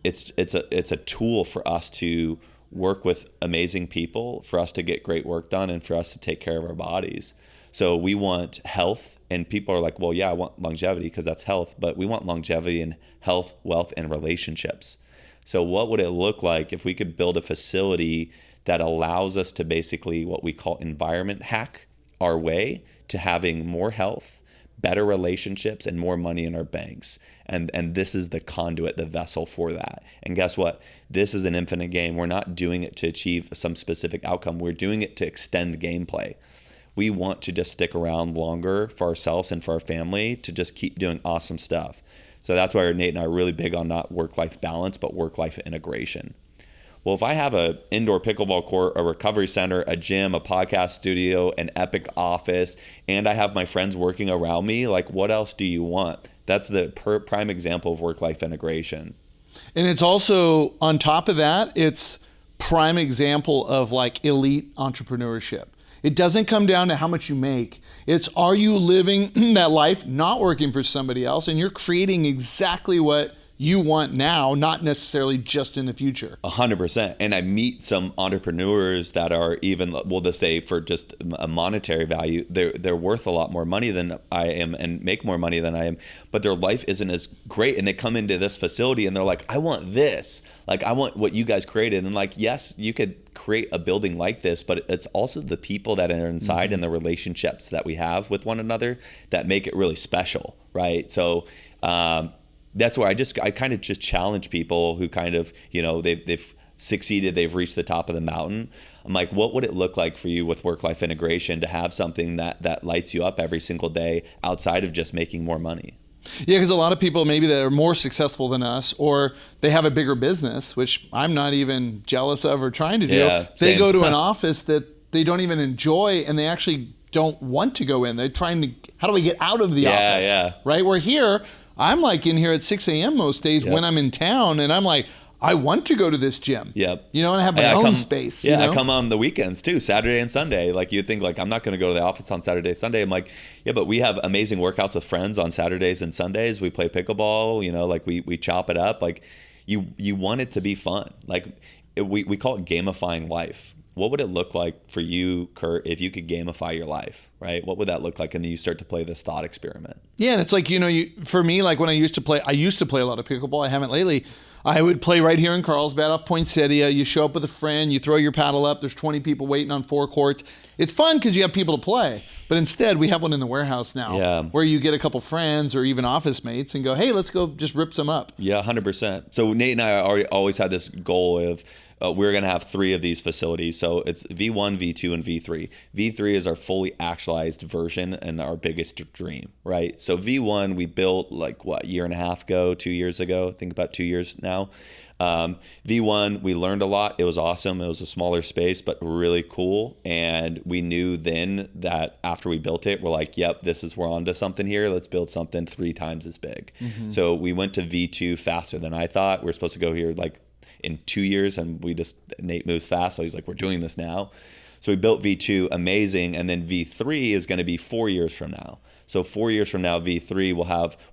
a tool for us to work with amazing people, for us to get great work done, and for us to take care of our bodies. So we want health, and people are like, well, yeah, I want longevity because that's health, but we want longevity in health, wealth, and relationships. So what would it look like if we could build a facility that allows us to basically what we call environment hack our way to having more health, better relationships, and more money in our banks? And this is the conduit, the vessel for that. And guess what? This is an infinite game. We're not doing it to achieve some specific outcome. We're doing it to extend gameplay. We want to just stick around longer for ourselves and for our family to just keep doing awesome stuff. So that's why Nate and I are really big on not work-life balance, but work-life integration. Well, if I have an indoor pickleball court, a recovery center, a gym, a podcast studio, an epic office, and I have my friends working around me, like, what else do you want? That's the prime example of work-life integration. And it's also, on top of that, it's prime example of like elite entrepreneurship. It doesn't come down to how much you make. It's, are you living that life, not working for somebody else, and you're creating exactly what you want now, not necessarily just in the future. 100%. And I meet some entrepreneurs that are even, we'll just say, for just a monetary value, they're worth a lot more money than I am and make more money than I am, but their life isn't as great. And they come into this facility and they're like, I want this. Like, I want what you guys created. And like, yes, you could create a building like this, but it's also the people that are inside and the relationships that we have with one another that make it really special, right? So, that's where I kind of just challenge people who kind of, you know, they've succeeded, they've reached the top of the mountain. I'm like, what would it look like for you with work-life integration to have something that lights you up every single day outside of just making more money? Yeah, because a lot of people maybe that are more successful than us, or they have a bigger business, which I'm not even jealous of or trying to do. Yeah, they same. go to an office that they don't even enjoy, and they actually don't want to go in. They're trying to, how do we get out of the office? Yeah. Right? We're here. I'm like in here at 6 a.m. most days when I'm in town, and I'm like, I want to go to this gym. Yep. You know, and I have my own space. Yeah, you know? I come on the weekends too, Saturday and Sunday. Like, you'd think like, I'm not going to go to the office on Saturday, Sunday. I'm like, yeah, but we have amazing workouts with friends on Saturdays and Sundays. We play pickleball, you know, like we chop it up. Like, you want it to be fun. Like, we call it gamifying life. What would it look like for you, Kurt, if you could gamify your life, right? What would that look like? And then you start to play this thought experiment. Yeah, and it's like, you know, for me, like when I used to play a lot of pickleball. I haven't lately. I would play right here in Carlsbad off Poinsettia. You show up with a friend, you throw your paddle up. There's 20 people waiting on 4 courts. It's fun because you have people to play. But instead, we have one in the warehouse now where you get a couple friends or even office mates and go, hey, let's go just rip some up. Yeah, 100%. So Nate and I always had this goal of we're going to have 3 of these facilities. So it's V1, V2, and V3. V3 is our fully actualized version and our biggest dream, right? So V1, we built like what, a year and a half ago, 2 years ago, I think about 2 years now. V1, we learned a lot. It was awesome. It was a smaller space, but really cool. And we knew then that after we built it, we're like, yep, we're onto something here. Let's build something 3 times as big. So we went to V2 faster than I thought. We're supposed to go here like in 2 years, and Nate moves fast. So he's like, we're doing this now. So we built V2, amazing. And then V3 is going to be 4 years from now. So 4 years from now, V3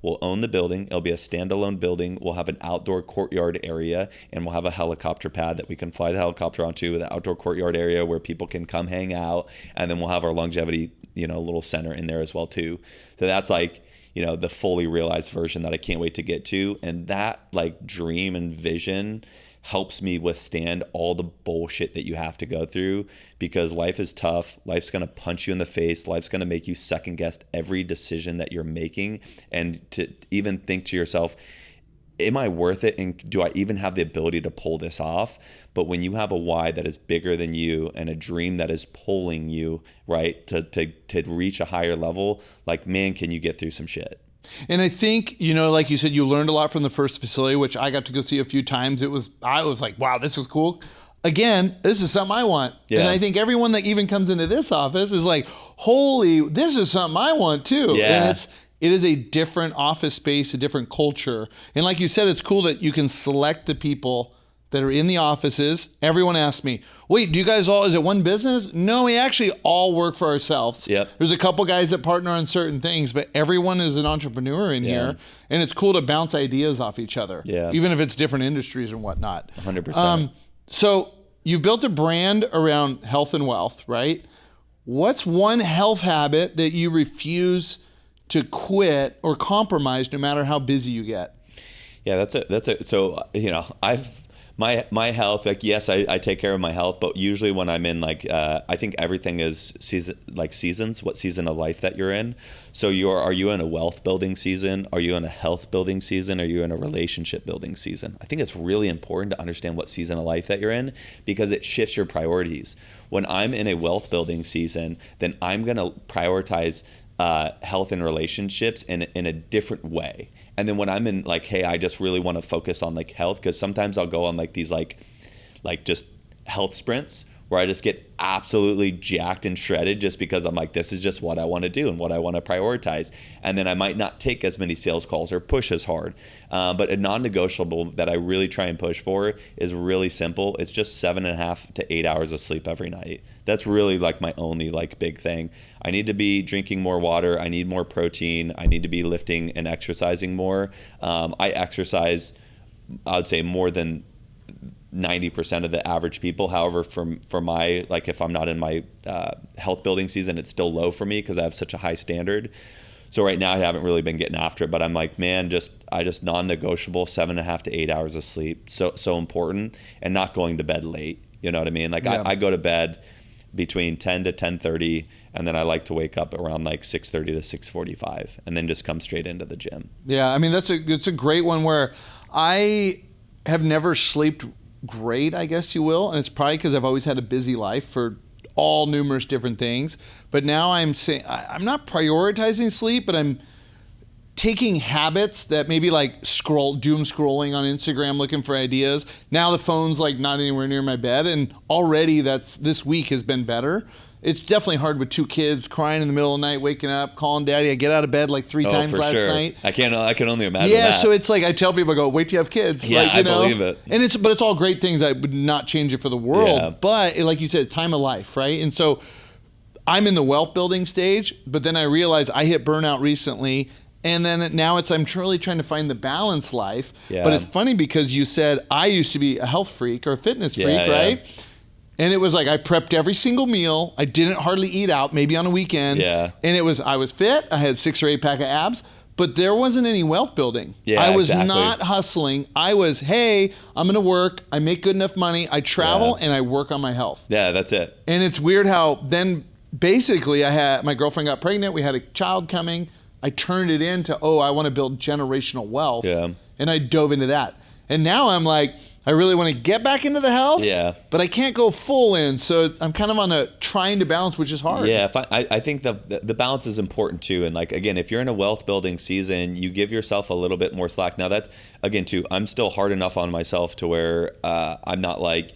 we'll own the building. It'll be a standalone building. We'll have an outdoor courtyard area, and we'll have a helicopter pad that we can fly the helicopter onto, with an outdoor courtyard area where people can come hang out. And then we'll have our longevity, little center in there as well too. So that's like, the fully realized version that I can't wait to get to. And that like dream and vision helps me withstand all the bullshit that you have to go through, because life is tough. Life's going to punch you in the face. Life's going to make you second guess every decision that you're making, and to even think to yourself, am I worth it? And do I even have the ability to pull this off? But when you have a why that is bigger than you and a dream that is pulling you, right, to reach a higher level, like, man, can you get through some shit? And I think, like you said, you learned a lot from the first facility, which I got to go see a few times. I was like, wow, this is cool. Again, this is something I want. Yeah. And I think everyone that even comes into this office is like, holy, this is something I want too. Yeah. And it is a different office space, a different culture. And like you said, it's cool that you can select the people that are in the offices. Everyone asks me, wait, do you guys is it one business? No, we actually all work for ourselves. Yep. There's a couple guys that partner on certain things, but everyone is an entrepreneur in here. And it's cool to bounce ideas off each other. Yeah. Even if it's different industries and whatnot. 100%. So you built a brand around health and wealth, right? What's one health habit that you refuse to quit or compromise no matter how busy you get? Yeah, that's it. So, my health, like, yes, I take care of my health, but usually when I'm in I think everything is seasons, what season of life that you're in. So are you in a wealth building season? Are you in a health building season? Are you in a relationship building season? I think it's really important to understand what season of life that you're in, because it shifts your priorities. When I'm in a wealth building season, then I'm going to prioritize health and relationships in a different way. And then when I'm in hey, I just really want to focus on health, because sometimes I'll go on these just health sprints where I just get absolutely jacked and shredded just because I'm this is just what I want to do and what I want to prioritize. And then I might not take as many sales calls or push as hard. But a non-negotiable that I really try and push for is really simple. It's just 7.5 to 8 hours of sleep every night. That's really my only big thing. I need to be drinking more water. I need more protein. I need to be lifting and exercising more. I exercise, I would say, more than 90% of the average people. However, for my, if I'm not in my health building season, it's still low for me because I have such a high standard. So right now I haven't really been getting after it, but I'm man, I just non-negotiable 7.5 to 8 hours of sleep. So important, and not going to bed late. You know what I mean? I go to bed between 10 to 10:30, and then I like to wake up around 6:30 to 6:45, and then just come straight into the gym. Yeah, I mean it's a great one where I have never slept great, I guess you will, and it's probably because I've always had a busy life for all numerous different things. But now I'm saying I'm not prioritizing sleep, but I'm taking habits that maybe doom scrolling on Instagram looking for ideas. Now the phone's not anywhere near my bed, and already this week has been better. It's definitely hard with 2 kids crying in the middle of the night, waking up, calling daddy. I get out of bed 3 times last night. I can only imagine that. Yeah, so it's I tell people, I go, wait till you have kids. Yeah, I believe it. And it's all great things. I would not change it for the world. Yeah. But like you said, time of life, right? And so I'm in the wealth building stage, but then I realized I hit burnout recently. And then now I'm truly trying to find the balanced life. Yeah. But it's funny because you said I used to be a health freak or a fitness freak, right? Yeah. And it was I prepped every single meal. I didn't hardly eat out, maybe on a weekend. Yeah. And I was fit. I had 6 or 8 pack of abs, but there wasn't any wealth building. Yeah, I was not hustling. I was, hey, I'm going to work. I make good enough money. I travel and I work on my health. Yeah, that's it. And it's weird how then basically my girlfriend got pregnant. We had a child coming. I turned it into, I want to build generational wealth. Yeah. And I dove into that. And now I'm like, I really want to get back into the health, but I can't go full in. So I'm kind of on a trying to balance, which is hard. Yeah, I think the balance is important too. And like, again, if you're in a wealth building season, you give yourself a little bit more slack. Now that's, again, too, I'm still hard enough on myself to where I'm not like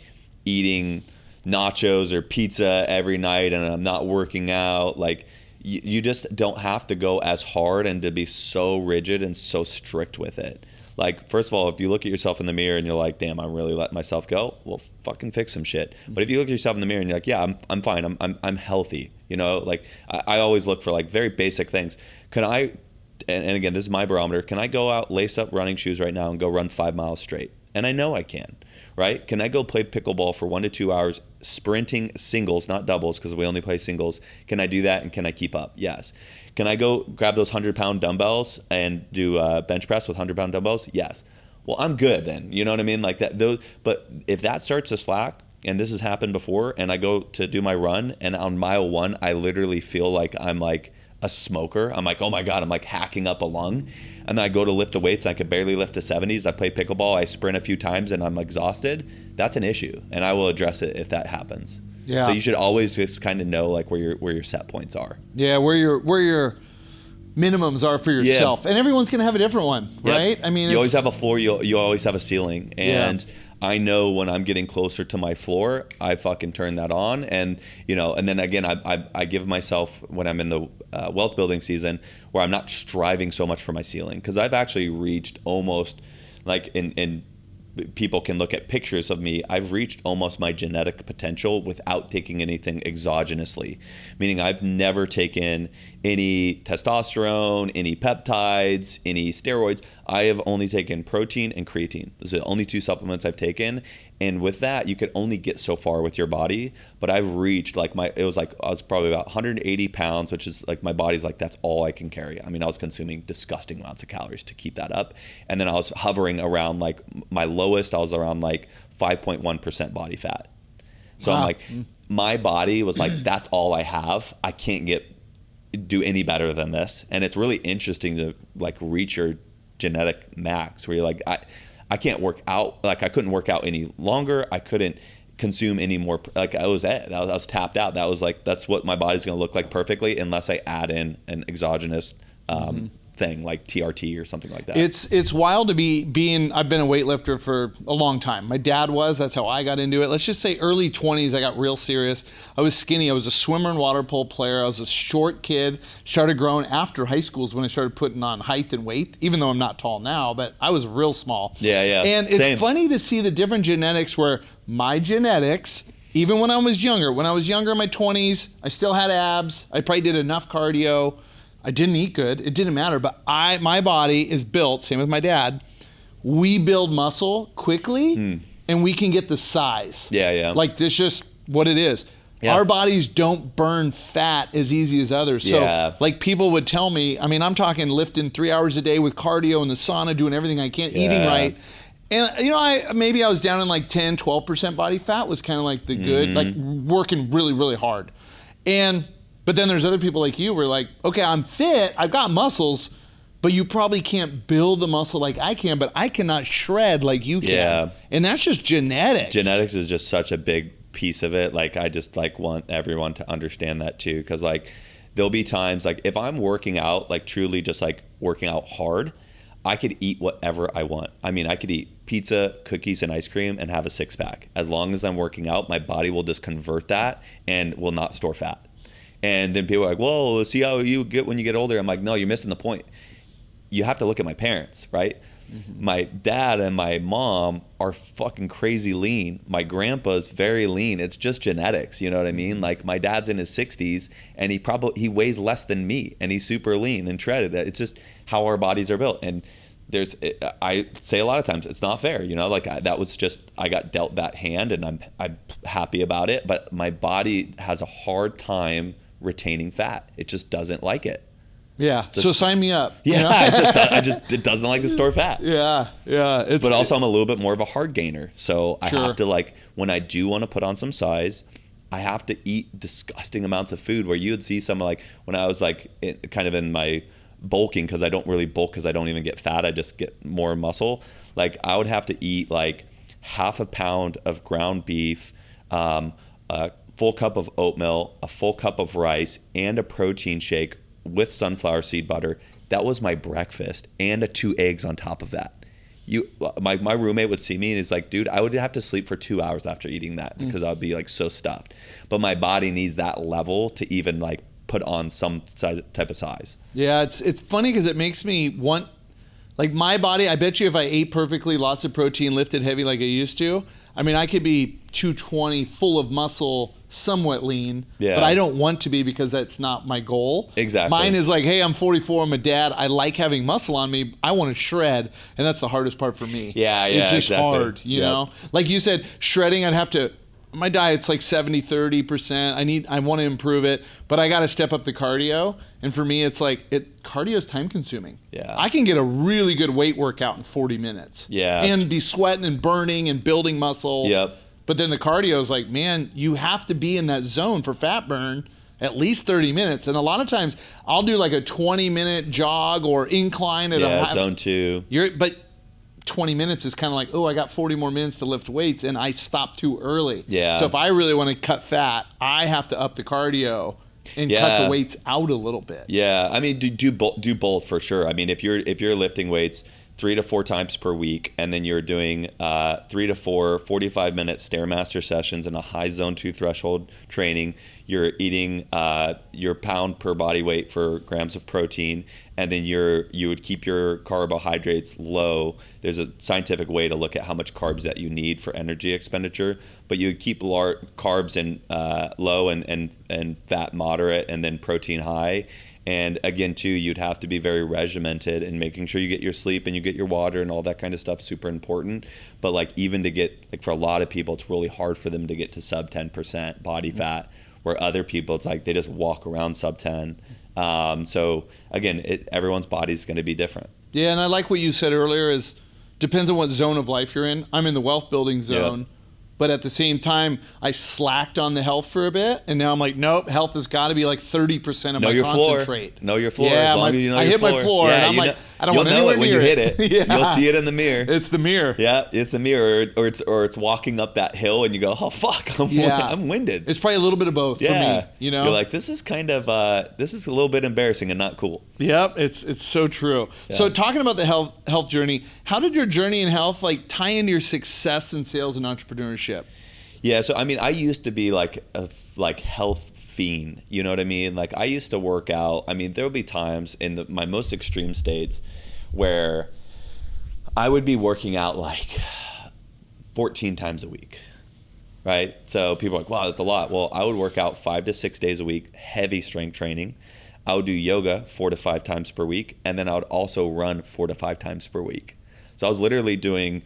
eating nachos or pizza every night and I'm not working out. Like you just don't have to go as hard and to be so rigid and so strict with it. Like, first of all, if you look at yourself in the mirror and you're like, damn, I'm really letting myself go, well, fucking fix some shit. But if you look at yourself in the mirror and you're like, yeah, I'm fine, I'm healthy, you know, like I always look for like very basic things. Can I, and again, this is my barometer, can I go out, lace up running shoes right now and go run 5 miles straight? And I know I can, right? Can I go play pickleball for 1 to 2 hours, sprinting singles, not doubles, because we only play singles? Can I do that and can I keep up? Yes. Can I go grab those 100-pound dumbbells and do bench press with 100-pound dumbbells? Yes. Well, I'm good then. You know what I mean? Like that. But if that starts to slack, and this has happened before, and I go to do my run, and on mile 1, I literally feel like I'm like a smoker. I'm like, oh my God, I'm like hacking up a lung. And then I go to lift the weights, and I could barely lift the 70s. I play pickleball, I sprint a few times, and I'm exhausted. That's an issue, and I will address it if that happens. Yeah. So you should always just kind of know like where your set points are. Yeah, where your minimums are for yourself. And everyone's going to have a different one, right? I mean, you always have a floor, you always have a ceiling. And I know when I'm getting closer to my floor, I fucking turn that on. And, you know, and then again, I give myself, when I'm in the wealth building season, where I'm not striving so much for my ceiling. Because I've actually reached almost, like in people can look at pictures of me, I've reached almost my genetic potential without taking anything exogenously. Meaning I've never taken any testosterone, any peptides, any steroids. I have only taken protein and creatine. Those are the only 2 supplements I've taken. And with that, you could only get so far with your body. But I've reached like I was probably about 180 pounds, which is like my body's like, that's all I can carry. I mean, I was consuming disgusting amounts of calories to keep that up. And then I was hovering around like my lowest, I was around like 5.1% body fat. So I'm like, my body was like, that's all I have. I can't do any better than this. And it's really interesting to like reach your genetic max where you're like, I can't work out. Like I couldn't work out any longer. I couldn't consume any more. Like I was tapped out. That was like, that's what my body's going to look like perfectly unless I add in an exogenous thing like TRT or something like that. It's wild to I've been a weightlifter for a long time. My dad was, that's how I got into it. Let's just say early 20s, I got real serious. I was skinny. I was a swimmer and water polo player. I was a short kid, started growing after high school is when I started putting on height and weight, even though I'm not tall now, but I was real small. Yeah. And it's funny to see the different genetics where my genetics, even when I was younger in my 20s, I still had abs. I probably did enough cardio. I didn't eat good. It didn't matter. But my body is built, same with my dad. We build muscle quickly and we can get the size. Yeah. Like that's just what it is. Yeah. Our bodies don't burn fat as easy as others. So like people would tell me, I mean, I'm talking lifting 3 hours a day with cardio in the sauna, doing everything I can, eating right. And, you know, I was down in like 10, 12% body fat was kind of like the good, like working really, really hard. But then there's other people like you where like, okay, I'm fit, I've got muscles, but you probably can't build the muscle like I can, but I cannot shred like you can. Yeah. And that's just genetics. Genetics is just such a big piece of it. Like I just like want everyone to understand that too. Cause like there'll be times like if I'm working out, like truly just like working out hard, I could eat whatever I want. I mean, I could eat pizza, cookies, and ice cream and have a 6-pack. As long as I'm working out, my body will just convert that and will not store fat. And then people are like, whoa, let's see how you get when you get older. I'm like, no, you're missing the point. You have to look at my parents, right? My dad and my mom are fucking crazy lean. My grandpa's very lean. It's just genetics, you know what I mean? Like my dad's in his 60s and he weighs less than me and he's super lean and shredded. It's just how our bodies are built. And I say a lot of times it's not fair, you know, like I got dealt that hand and I'm happy about it, but my body has a hard time retaining fat. It just doesn't like it. Yeah. So sign me up. Yeah. It doesn't like to store fat. Yeah. But also I'm a little bit more of a hard gainer. So I have to like, when I do want to put on some size, I have to eat disgusting amounts of food where you would see some like, when I was like kind of in my bulking, because I don't really bulk because I don't even get fat, I just get more muscle. Like I would have to eat like half a pound of ground beef, a full cup of oatmeal, a full cup of rice, and a protein shake with sunflower seed butter. That was my breakfast, and 2 eggs on top of that. My roommate would see me and he's like, dude, I would have to sleep for 2 hours after eating that because I would be like so stuffed. But my body needs that level to even like put on some type of size. Yeah, it's funny because it makes me want, like my body, I bet you if I ate perfectly, lots of protein, lifted heavy like I used to, I mean, I could be 220, full of muscle, somewhat lean, but I don't want to be because that's not my goal. Exactly. Mine is like, hey, I'm 44, I'm a dad, I like having muscle on me, I want to shred, and that's the hardest part for me. Yeah, it's just exactly. hard, you know? Like you said, shredding, I'd have to, my diet's like 70-30%. I want to improve it, but I got to step up the cardio. And for me, it's like cardio is time consuming. Yeah. I can get a really good weight workout in 40 minutes. Yeah. And be sweating and burning and building muscle. Yep. But then the cardio is like, man, you have to be in that zone for fat burn at least 30 minutes. And a lot of times I'll do like a 20-minute jog or incline at a zone 2. But 20 minutes is kind of like, oh, I got 40 more minutes to lift weights and I stopped too early. Yeah. So if I really want to cut fat, I have to up the cardio and cut the weights out a little bit. Yeah, I mean, do both for sure. I mean, if you're lifting weights 3 to 4 times per week, and then you're doing 3 to 4 45-minute Stairmaster sessions and a high zone 2 threshold training, you're eating your pound per body weight for grams of protein, and then you would keep your carbohydrates low. There's a scientific way to look at how much carbs that you need for energy expenditure, but you would keep carbs in low and fat moderate, and then protein high. And again, too, you'd have to be very regimented in making sure you get your sleep and you get your water and all that kind of stuff, super important. But like even to get, like for a lot of people, it's really hard for them to get to sub 10% body fat, where other people, it's like they just walk around sub 10. So again, everyone's body is going to be different. Yeah, and I like what you said earlier is depends on what zone of life you're in. I'm in the wealth building zone. Yep. But at the same time, I slacked on the health for a bit, and now I'm like, nope, health has got to be like 30% of my concentrate. Know your floor. Yeah, as long as you know I your hit floor. my floor, Yeah, and I'm like, I don't want anywhere near it. You'll know it when you hit it. Yeah. You'll see it in the mirror. It's the mirror. Yeah, it's the mirror, or it's walking up that hill, and you go, oh fuck, I'm winded. It's probably a little bit of both for me. You know, you're like, this is kind of this is a little bit embarrassing and not cool. Yep, it's so true. Yeah. So talking about the health journey, how did your journey in health like tie into your success in sales and entrepreneurship? Yeah, so I mean, I used to be like a health fiend. You know what I mean? Like I used to work out. I mean, there would be times in my most extreme states where I would be working out like 14 times a week, right? So people are like, wow, that's a lot. Well, I would work out 5 to 6 days a week, heavy strength training. I would do yoga 4 to 5 times per week, and then I would also run 4 to 5 times per week. So I was literally doing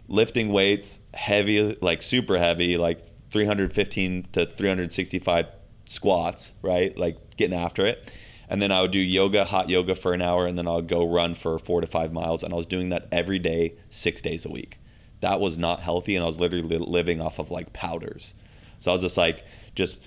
lifting weights, heavy, like super heavy, like 315 to 365 squats, right? Like getting after it. And then I would do yoga, hot yoga for an hour, and then I would go run for 4 to 5 miles. And I was doing that every day, 6 days a week. That was not healthy, and I was literally living off of like powders. So I was just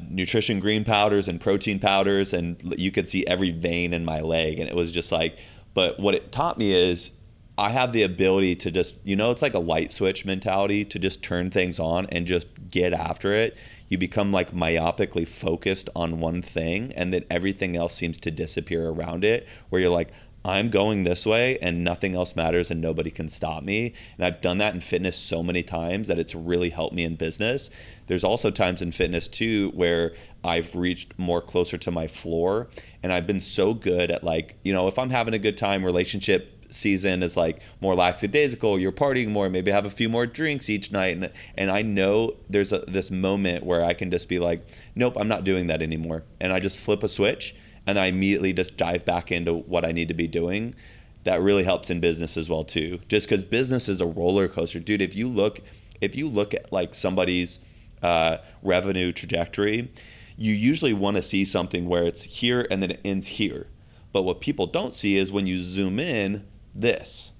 nutrition green powders and protein powders, and you could see every vein in my leg. And it was just like, but what it taught me is I have the ability to just, it's like a light switch mentality to just turn things on and just get after it. You become like myopically focused on one thing, and then everything else seems to disappear around it, where you're like, I'm going this way and nothing else matters and nobody can stop me. And I've done that in fitness so many times that it's really helped me in business. There's also times in fitness too where I've reached more closer to my floor, and I've been so good at like, if I'm having a good time, relationship season is like more lackadaisical, you're partying more, maybe have a few more drinks each night, and I know there's this moment where I can just be like, nope, I'm not doing that anymore, and I just flip a switch and I immediately just dive back into what I need to be doing. That really helps in business as well too, just because business is a roller coaster, dude. If you look at like somebody's revenue trajectory, you usually want to see something where it's here and then it ends here. But what people don't see is when you zoom in, there's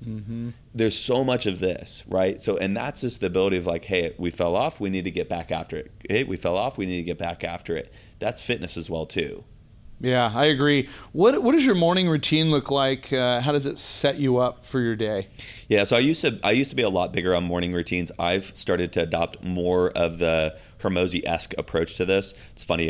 so much of this, right? So, and that's just the ability of like, hey, we fell off, we need to get back after it. Hey, we fell off, we need to get back after it. That's fitness as well too. Yeah, I agree. What does your morning routine look like? How does it set you up for your day? Yeah, so I used to be a lot bigger on morning routines. I've started to adopt more of the Hormozy-esque approach to this. It's funny,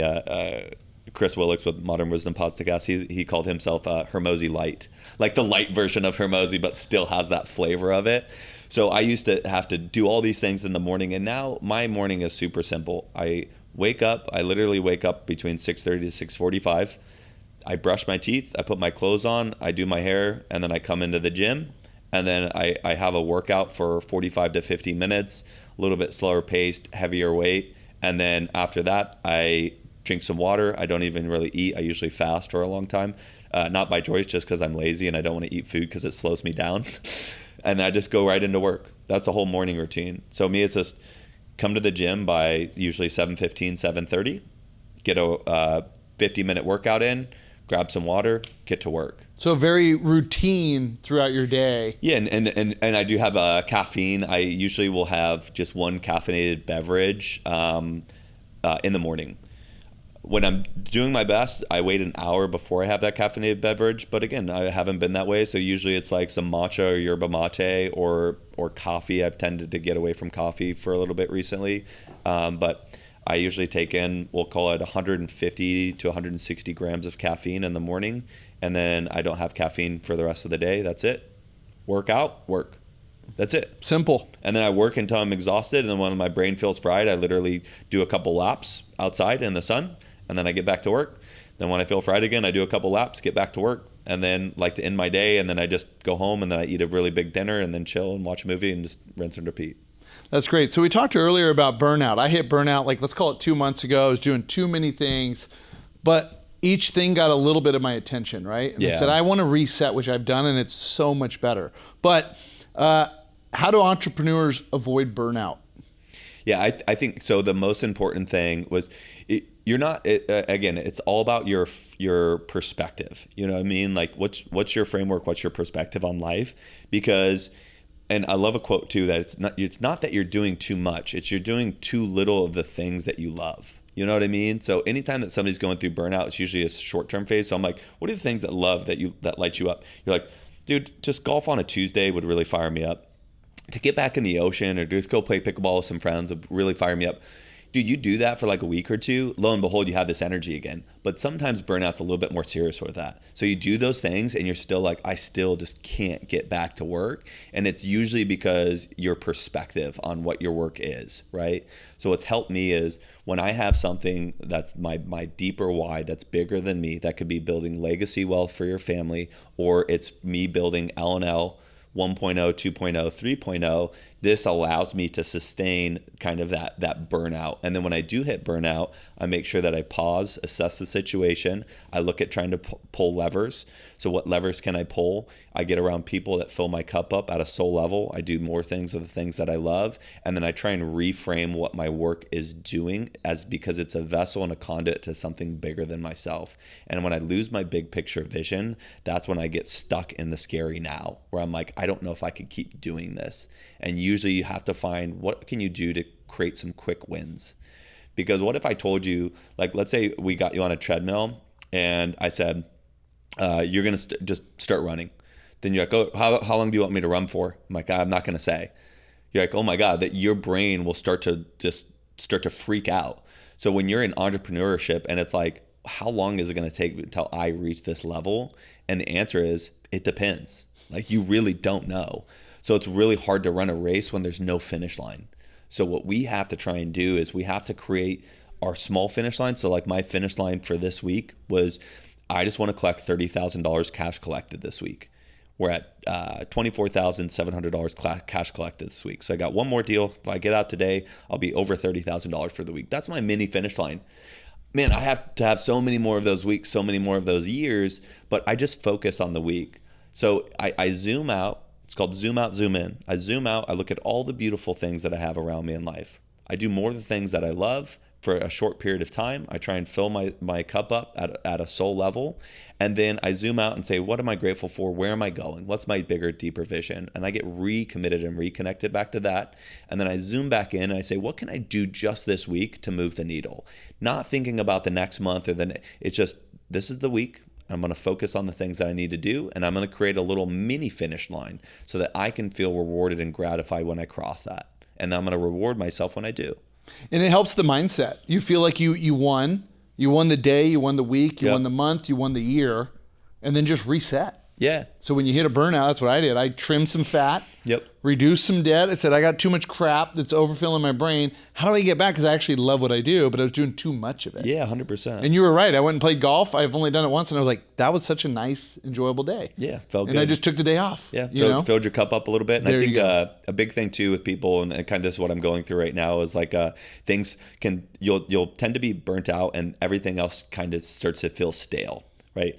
Chris Willix with Modern Wisdom Podcast, he called himself Hormozy Light, like the light version of Hormozy, but still has that flavor of it. So I used to have to do all these things in the morning, and now my morning is super simple. I literally wake up between 6:30 to 6:45. I brush my teeth, I put my clothes on, I do my hair, and then I come into the gym, and then I have a workout for 45 to 50 minutes, a little bit slower paced, heavier weight, and then after that, I drink some water. I don't even really eat. I usually fast for a long time, not by choice, just because I'm lazy and I don't want to eat food because it slows me down. And I just go right into work. That's the whole morning routine. So me, it's just come to the gym by usually 7:15, 7:30, get a 50-minute workout in, grab some water, get to work. So very routine throughout your day. Yeah, and I do have caffeine. I usually will have just one caffeinated beverage in the morning. When I'm doing my best, I wait an hour before I have that caffeinated beverage. But again, I haven't been that way. So usually it's like some matcha or yerba mate or coffee. I've tended to get away from coffee for a little bit recently. But I usually take in, we'll call it 150 to 160 grams of caffeine in the morning. And then I don't have caffeine for the rest of the day. That's it. Work out, work. That's it. Simple. And then I work until I'm exhausted. And then when my brain feels fried, I literally do a couple laps outside in the sun. And then I get back to work. Then when I feel fried again, I do a couple laps, get back to work, and then like to end my day. And then I just go home and then I eat a really big dinner and then chill and watch a movie and just rinse and repeat. That's great. So we talked earlier about burnout. I hit burnout, like let's call it 2 months ago. I was doing too many things, but each thing got a little bit of my attention, right? And I said, I want to reset, which I've done, and it's so much better. But how do entrepreneurs avoid burnout? Yeah, I think so. The most important thing was again, it's all about your perspective. You know what I mean? Like what's your framework? What's your perspective on life? Because, and I love a quote too, that it's not that you're doing too much. It's you're doing too little of the things that you love. You know what I mean? So anytime that somebody's going through burnout, it's usually a short-term phase. So I'm like, what are the things that light you up? You're like, dude, just golf on a Tuesday would really fire me up. To get back in the ocean or just go play pickleball with some friends would really fire me up. Dude, you do that for like a week or two, lo and behold, you have this energy again. But sometimes burnout's a little bit more serious with that. So you do those things and you're still like, I still just can't get back to work. And it's usually because your perspective on what your work is, right? So what's helped me is when I have something that's my deeper why, that's bigger than me, that could be building legacy wealth for your family, or it's me building L&L 1.0, 2.0, 3.0, this allows me to sustain kind of that burnout. And then when I do hit burnout, I make sure that I pause, assess the situation. I look at trying to pull levers. So what levers can I pull? I get around people that fill my cup up at a soul level. I do more things of the things that I love. And then I try and reframe what my work is doing because it's a vessel and a conduit to something bigger than myself. And when I lose my big picture vision, that's when I get stuck in the scary now, where I'm like, I don't know if I could keep doing this. And usually you have to find what can you do to create some quick wins. Because what if I told you, like, let's say we got you on a treadmill and I said, you're going to just start running. Then you're like, oh, how long do you want me to run for? I'm like, I'm not going to say. You're like, oh my God, that your brain will start to freak out. So when you're in entrepreneurship and it's like, how long is it going to take until I reach this level? And the answer is, it depends. Like, you really don't know. So it's really hard to run a race when there's no finish line. So what we have to try and do is we have to create our small finish line. So like my finish line for this week was, I just want to collect $30,000 cash collected this week. We're at $24,700 cash collected this week. So I got one more deal. If I get out today, I'll be over $30,000 for the week. That's my mini finish line. Man, I have to have so many more of those weeks, so many more of those years, but I just focus on the week. So I zoom out. It's called zoom out, zoom in. I zoom out. I look at all the beautiful things that I have around me in life. I do more of the things that I love for a short period of time. I try and fill my cup up at a soul level. And then I zoom out and say, what am I grateful for? Where am I going? What's my bigger, deeper vision? And I get recommitted and reconnected back to that. And then I zoom back in and I say, what can I do just this week to move the needle? Not thinking about the next month it's just, this is the week. I'm going to focus on the things that I need to do. And I'm going to create a little mini finish line so that I can feel rewarded and gratified when I cross that. And then I'm going to reward myself when I do. And it helps the mindset. You feel like you won. You won the day, you won the week, you won the month, you won the year, and then just reset. Yeah. So when you hit a burnout, that's what I did. I trimmed some fat, Yep. reduced some debt. I said, I got too much crap that's overfilling my brain. How do I get back? Because I actually love what I do, but I was doing too much of it. Yeah, 100%. And you were right. I went and played golf. I've only done it once, and I was like, that was such a nice, enjoyable day. Yeah, felt good. And I just took the day off. Yeah, filled your cup up a little bit. And There I think you go. a big thing too with people, and kind of this is what I'm going through right now, is like things you'll tend to be burnt out, and everything else kind of starts to feel stale, right?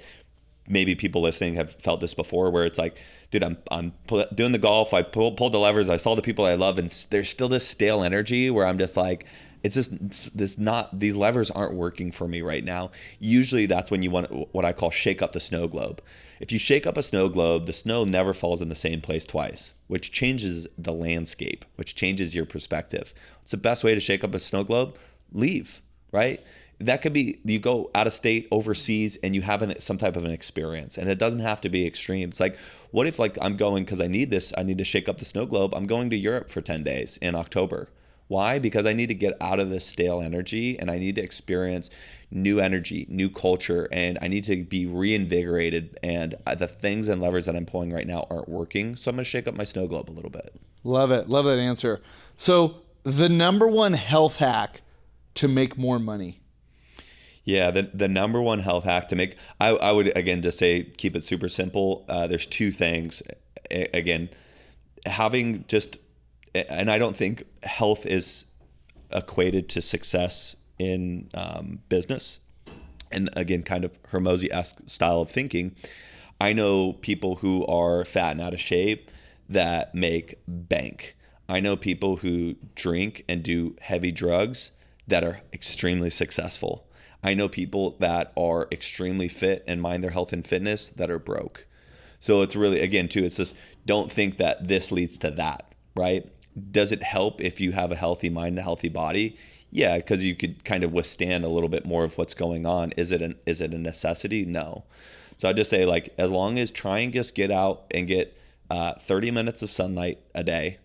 Maybe people listening have felt this before, where it's like, dude, I'm doing the golf, I pulled the levers, I saw the people I love, and there's still this stale energy where I'm just like, these levers aren't working for me right now. Usually that's when you want what I call shake up the snow globe. If you shake up a snow globe, the snow never falls in the same place twice, which changes the landscape, which changes your perspective. What's the best way to shake up a snow globe? Leave, right? That could be, you go out of state, overseas, and you have some type of an experience. And it doesn't have to be extreme. It's like, what if like I'm going, because I need to shake up the snow globe. I'm going to Europe for 10 days in October. Why? Because I need to get out of this stale energy, and I need to experience new energy, new culture, and I need to be reinvigorated. And the things and levers that I'm pulling right now aren't working. So I'm going to shake up my snow globe a little bit. Love it. Love that answer. So the number one health hack to make more money. Yeah, the number one health hack to make, I would, again, just say, keep it super simple. There's two things. Again, having just, and I don't think health is equated to success in business. And again, kind of Hormozy-esque style of thinking. I know people who are fat and out of shape that make bank. I know people who drink and do heavy drugs that are extremely successful. I know people that are extremely fit and mind their health and fitness that are broke. So it's really, again, too, it's just, don't think that this leads to that, right? Does it help if you have a healthy mind and a healthy body? Yeah, because you could kind of withstand a little bit more of what's going on. Is it a necessity? No. So I just say, like, as long as try and just get out and get 30 minutes of sunlight a day,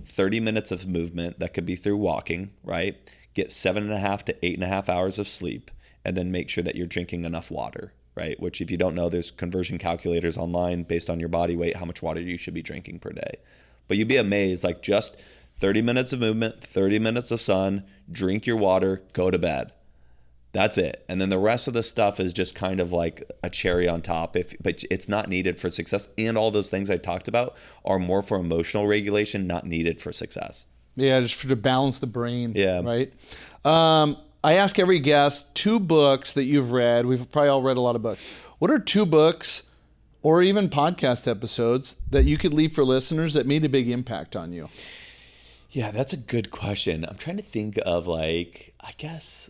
30 minutes of movement, that could be through walking, right? Get 7.5 to 8.5 hours of sleep. And then make sure that you're drinking enough water, right? Which, if you don't know, there's conversion calculators online based on your body weight, how much water you should be drinking per day. But you'd be amazed, like just 30 minutes of movement, 30 minutes of sun, drink your water, go to bed. That's it. And then the rest of the stuff is just kind of like a cherry on top, but it's not needed for success. And all those things I talked about are more for emotional regulation, not needed for success. Yeah, just to balance the brain. Yeah. Right? I ask every guest 2 books that you've read. We've probably all read a lot of books. What are 2 books or even podcast episodes that you could leave for listeners that made a big impact on you? Yeah, that's a good question. I'm trying to think of, like, I guess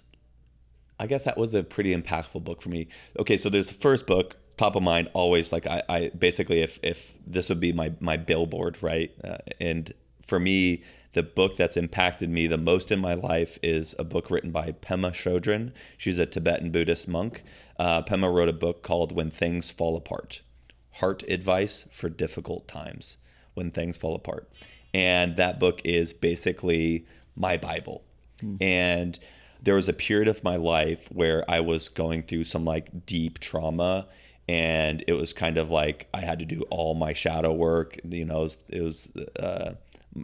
that was a pretty impactful book for me. Okay, so there's the first book, top of mind, always, like, I basically, if this would be my billboard, right? And for me, the book that's impacted me the most in my life is a book written by Pema Chodron. She's a Tibetan Buddhist monk. Pema wrote a book called When Things Fall Apart. Heart Advice for Difficult Times. When Things Fall Apart. And that book is basically my Bible. And there was a period of my life where I was going through some like deep trauma, and it was kind of like I had to do all my shadow work. You know, it was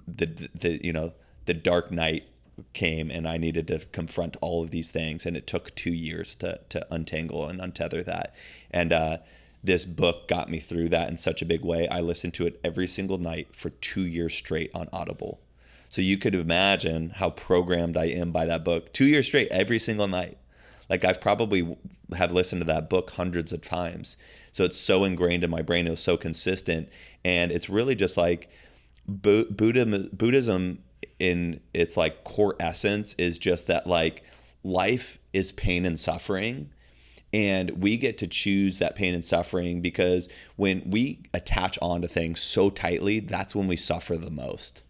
the dark night came, and I needed to confront all of these things, and it took 2 years to untangle and untether that. And this book got me through that in such a big way. I listened to it every single night for 2 years straight on Audible. So you could imagine how programmed I am by that book. 2 years straight, every single night. Like, I've probably have listened to that book hundreds of times. So it's so ingrained in my brain. It was so consistent. And it's really just like Buddhism in its like core essence is just that, like, life is pain and suffering. And we get to choose that pain and suffering, because when we attach onto things so tightly, that's when we suffer the most.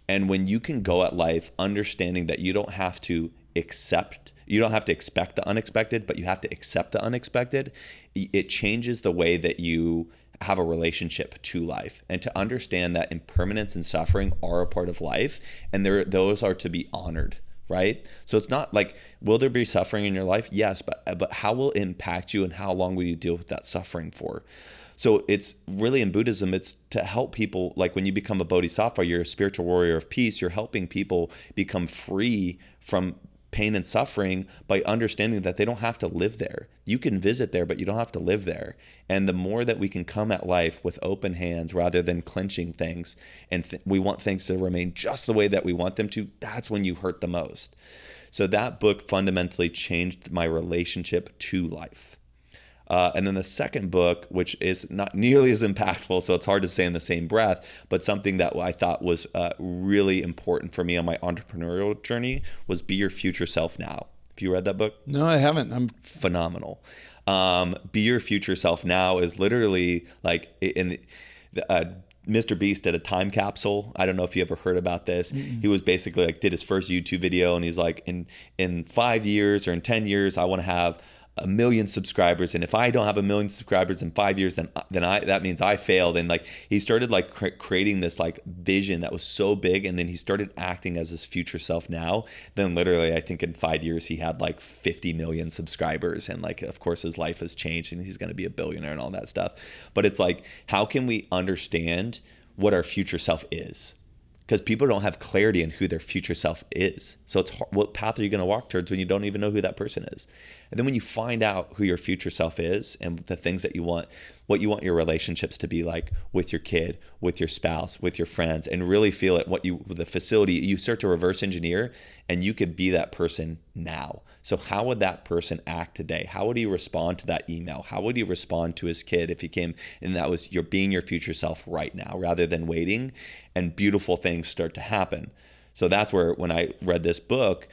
And when you can go at life understanding that you don't have to expect the unexpected, but you have to accept the unexpected, it changes the way that you have a relationship to life, and to understand that impermanence and suffering are a part of life, and those are to be honored. Right? So it's not like, will there be suffering in your life? Yes, but how will it impact you, and how long will you deal with that suffering for? So it's really, in Buddhism, it's to help people, like when you become a bodhisattva, you're a spiritual warrior of peace, you're helping people become free from pain and suffering by understanding that they don't have to live there. You can visit there, but you don't have to live there. And the more that we can come at life with open hands rather than clenching things, and we want things to remain just the way that we want them to, that's when you hurt the most. So that book fundamentally changed my relationship to life. And then the second book, which is not nearly as impactful, so it's hard to say in the same breath, but something that I thought was really important for me on my entrepreneurial journey, was Be Your Future Self Now. Have you read that book? No, I haven't. Phenomenal. Be Your Future Self Now is literally like Mr. Beast did a time capsule. I don't know if you ever heard about this. He was basically like, did his first YouTube video, and he's like, in 5 years or in 10 years, I want to have 1 million subscribers, and if I don't have 1 million subscribers in 5 years, then that means I failed. And like, he started like creating this like vision that was so big, and then he started acting as his future self now. Then literally, I think in 5 years he had like 50 million subscribers, and like, of course, his life has changed, and he's going to be a billionaire and all that stuff. But it's like, how can we understand what our future self is? Because people don't have clarity in who their future self is. So it's hard, what path are you going to walk towards when you don't even know who that person is? And then when you find out who your future self is, and the things that you want, what you want your relationships to be like with your kid, with your spouse, with your friends, and really feel it, the facility, you start to reverse engineer, and you could be that person now. So how would that person act today? How would he respond to that email? How would he respond to his kid if he came, and that was, you're being your future self right now rather than waiting, and beautiful things start to happen. So that's where, when I read this book,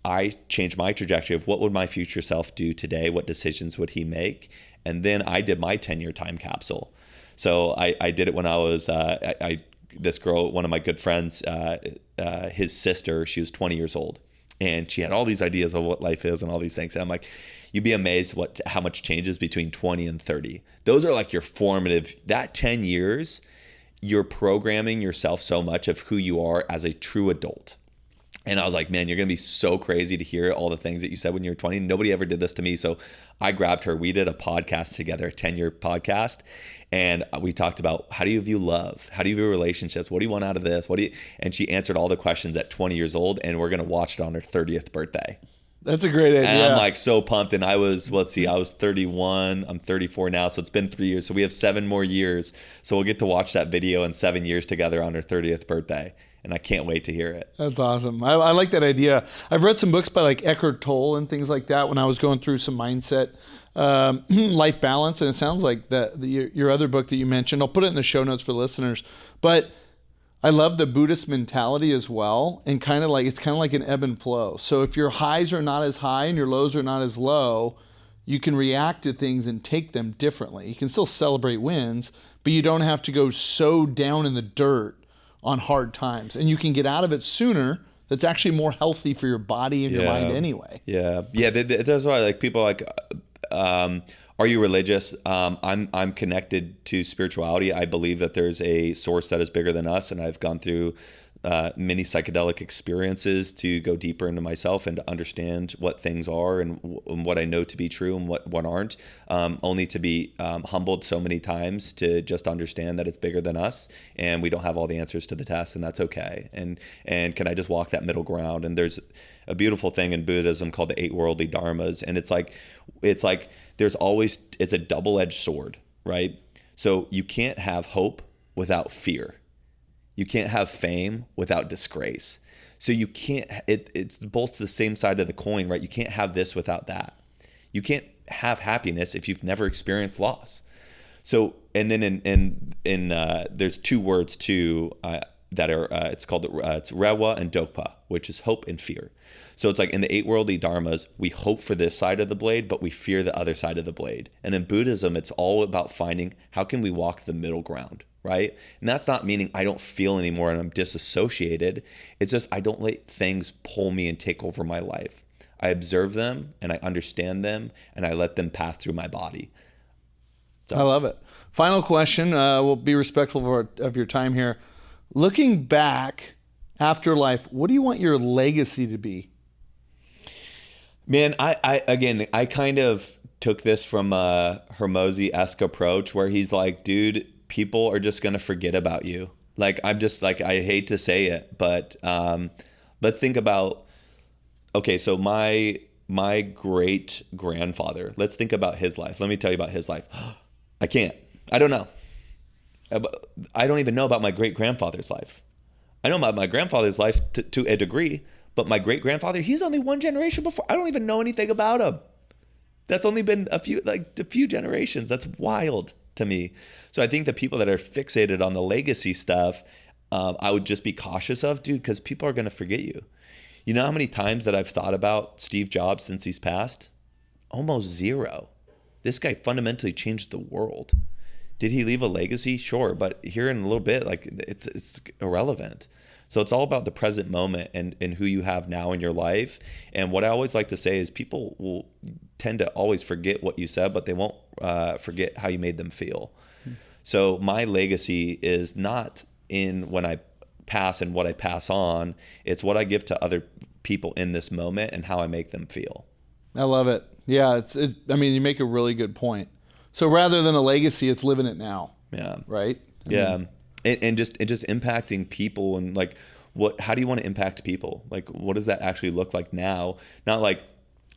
I changed my trajectory of what would my future self do today? What decisions would he make? And then I did my 10-year time capsule. So I did it when I was, this girl, one of my good friends, his sister, she was 20 years old. And she had all these ideas of what life is and all these things. And I'm like, you'd be amazed how much changes between 20 and 30. Those are like your formative, that 10 years, you're programming yourself so much of who you are as a true adult. And I was like, man, you're going to be so crazy to hear all the things that you said when you were 20. Nobody ever did this to me. So I grabbed her. We did a podcast together, a 10-year podcast. And we talked about, how do you view love? How do you view relationships? What do you want out of this? And she answered all the questions at 20 years old. And we're going to watch it on her 30th birthday. That's a great idea. And I'm like so pumped. And I was 31. I'm 34 now. So it's been 3 years. So we have 7 more years. So we'll get to watch that video in 7 years together on her 30th birthday. And I can't wait to hear it. That's awesome. I like that idea. I've read some books by like Eckhart Tolle and things like that when I was going through some mindset, life balance. And it sounds like your other book that you mentioned, I'll put it in the show notes for listeners. But I love the Buddhist mentality as well. And it's kind of like an ebb and flow. So if your highs are not as high and your lows are not as low, you can react to things and take them differently. You can still celebrate wins, but you don't have to go so down in the dirt on hard times, and you can get out of it sooner. That's actually more healthy for your body and your mind anyway. Yeah. That's why, like, people like, are you religious? I'm connected to spirituality. I believe that there's a source that is bigger than us, and I've gone through many psychedelic experiences to go deeper into myself and to understand what things are and what I know to be true and what aren't, only to be humbled so many times to just understand that it's bigger than us and we don't have all the answers to the test, and that's okay. And can I just walk that middle ground? And there's a beautiful thing in Buddhism called the 8 worldly dharmas, and it's like it's a double-edged sword, right? So you can't have hope without fear. You can't have fame without disgrace. So you can't, it's both the same side of the coin, right? You can't have this without that. You can't have happiness if you've never experienced loss. So, and then in there's 2 words too, that are it's called it's Rewa and Dokpa, which is hope and fear. So it's like in the 8 worldly dharmas, we hope for this side of the blade, but we fear the other side of the blade. And in Buddhism, it's all about finding how can we walk the middle ground, right? And that's not meaning I don't feel anymore and I'm disassociated. It's just I don't let things pull me and take over my life. I observe them and I understand them and I let them pass through my body. So. I love it. Final question. We'll be respectful of your time here. Looking back after life, what do you want your legacy to be? Man, I kind of took this from a Hormozy-esque approach where he's like, dude, people are just going to forget about you. Like, I'm just like, I hate to say it, but let's think about, okay, so my great grandfather, let's think about his life. Let me tell you about his life. I don't know. I don't even know about my great grandfather's life. I know about my grandfather's life to a degree, but my great grandfather, he's only one generation before. I don't even know anything about him. That's only been a few generations. That's wild to me. So I think the people that are fixated on the legacy stuff, I would just be cautious of, dude, because people are going to forget you. You know how many times that I've thought about Steve Jobs since he's passed? Almost zero. This guy fundamentally changed the world. Did he leave a legacy? Sure, but here in a little bit, like it's irrelevant. So it's all about the present moment and who you have now in your life. And what I always like to say is people will tend to always forget what you said, but they won't forget how you made them feel. So my legacy is not in when I pass and what I pass on. It's what I give to other people in this moment and how I make them feel. I love it. Yeah, I mean, you make a really good point. So rather than a legacy, it's living it now. Yeah. Right? And just impacting people and like how do you want to impact people? Like what does that actually look like now? Not like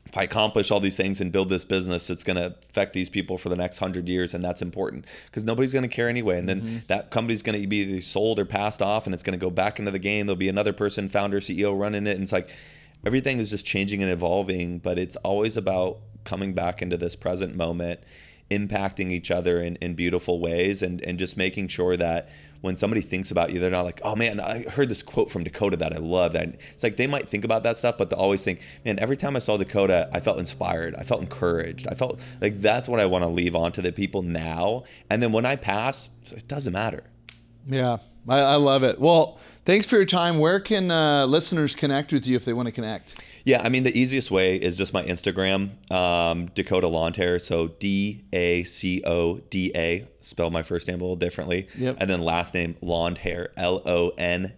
if I accomplish all these things and build this business, it's going to affect these people for the next 100 years and that's important because nobody's going to care anyway. And then that company's going to be either sold or passed off and it's going to go back into the game. There'll be another person, founder, CEO running it. And it's like everything is just changing and evolving, but it's always about coming back into this present moment, impacting each other in beautiful ways and just making sure that when somebody thinks about you, they're not like, oh man, I heard this quote from Dacoda that I love. That it's like they might think about that stuff, but they always think, man, every time I saw Dacoda, I felt inspired. I felt encouraged. I felt like that's what I want to leave on to the people now. And then when I pass, it doesn't matter. Yeah, I love it. Well, thanks for your time. Where can listeners connect with you if they want to connect? Yeah, I mean, the easiest way is just my Instagram, Dacoda Londhair. So Dacoda, spell my first name a little differently. Yep. And then last name Londhair, Londhair.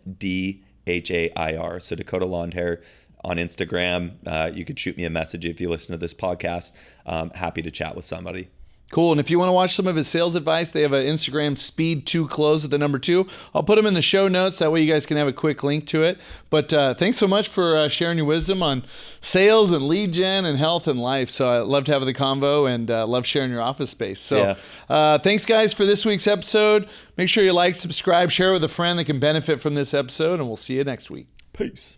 So Dacoda Londhair on Instagram. You could shoot me a message if you listen to this podcast. Happy to chat with somebody. Cool. And if you want to watch some of his sales advice, they have an Instagram, Speed2Close with the number 2. I'll put them in the show notes. That way you guys can have a quick link to it. But thanks so much for sharing your wisdom on sales and lead gen and health and life. So I love to have the convo and love sharing your office space. So thanks, guys, for this week's episode. Make sure you like, subscribe, share with a friend that can benefit from this episode, and we'll see you next week. Peace.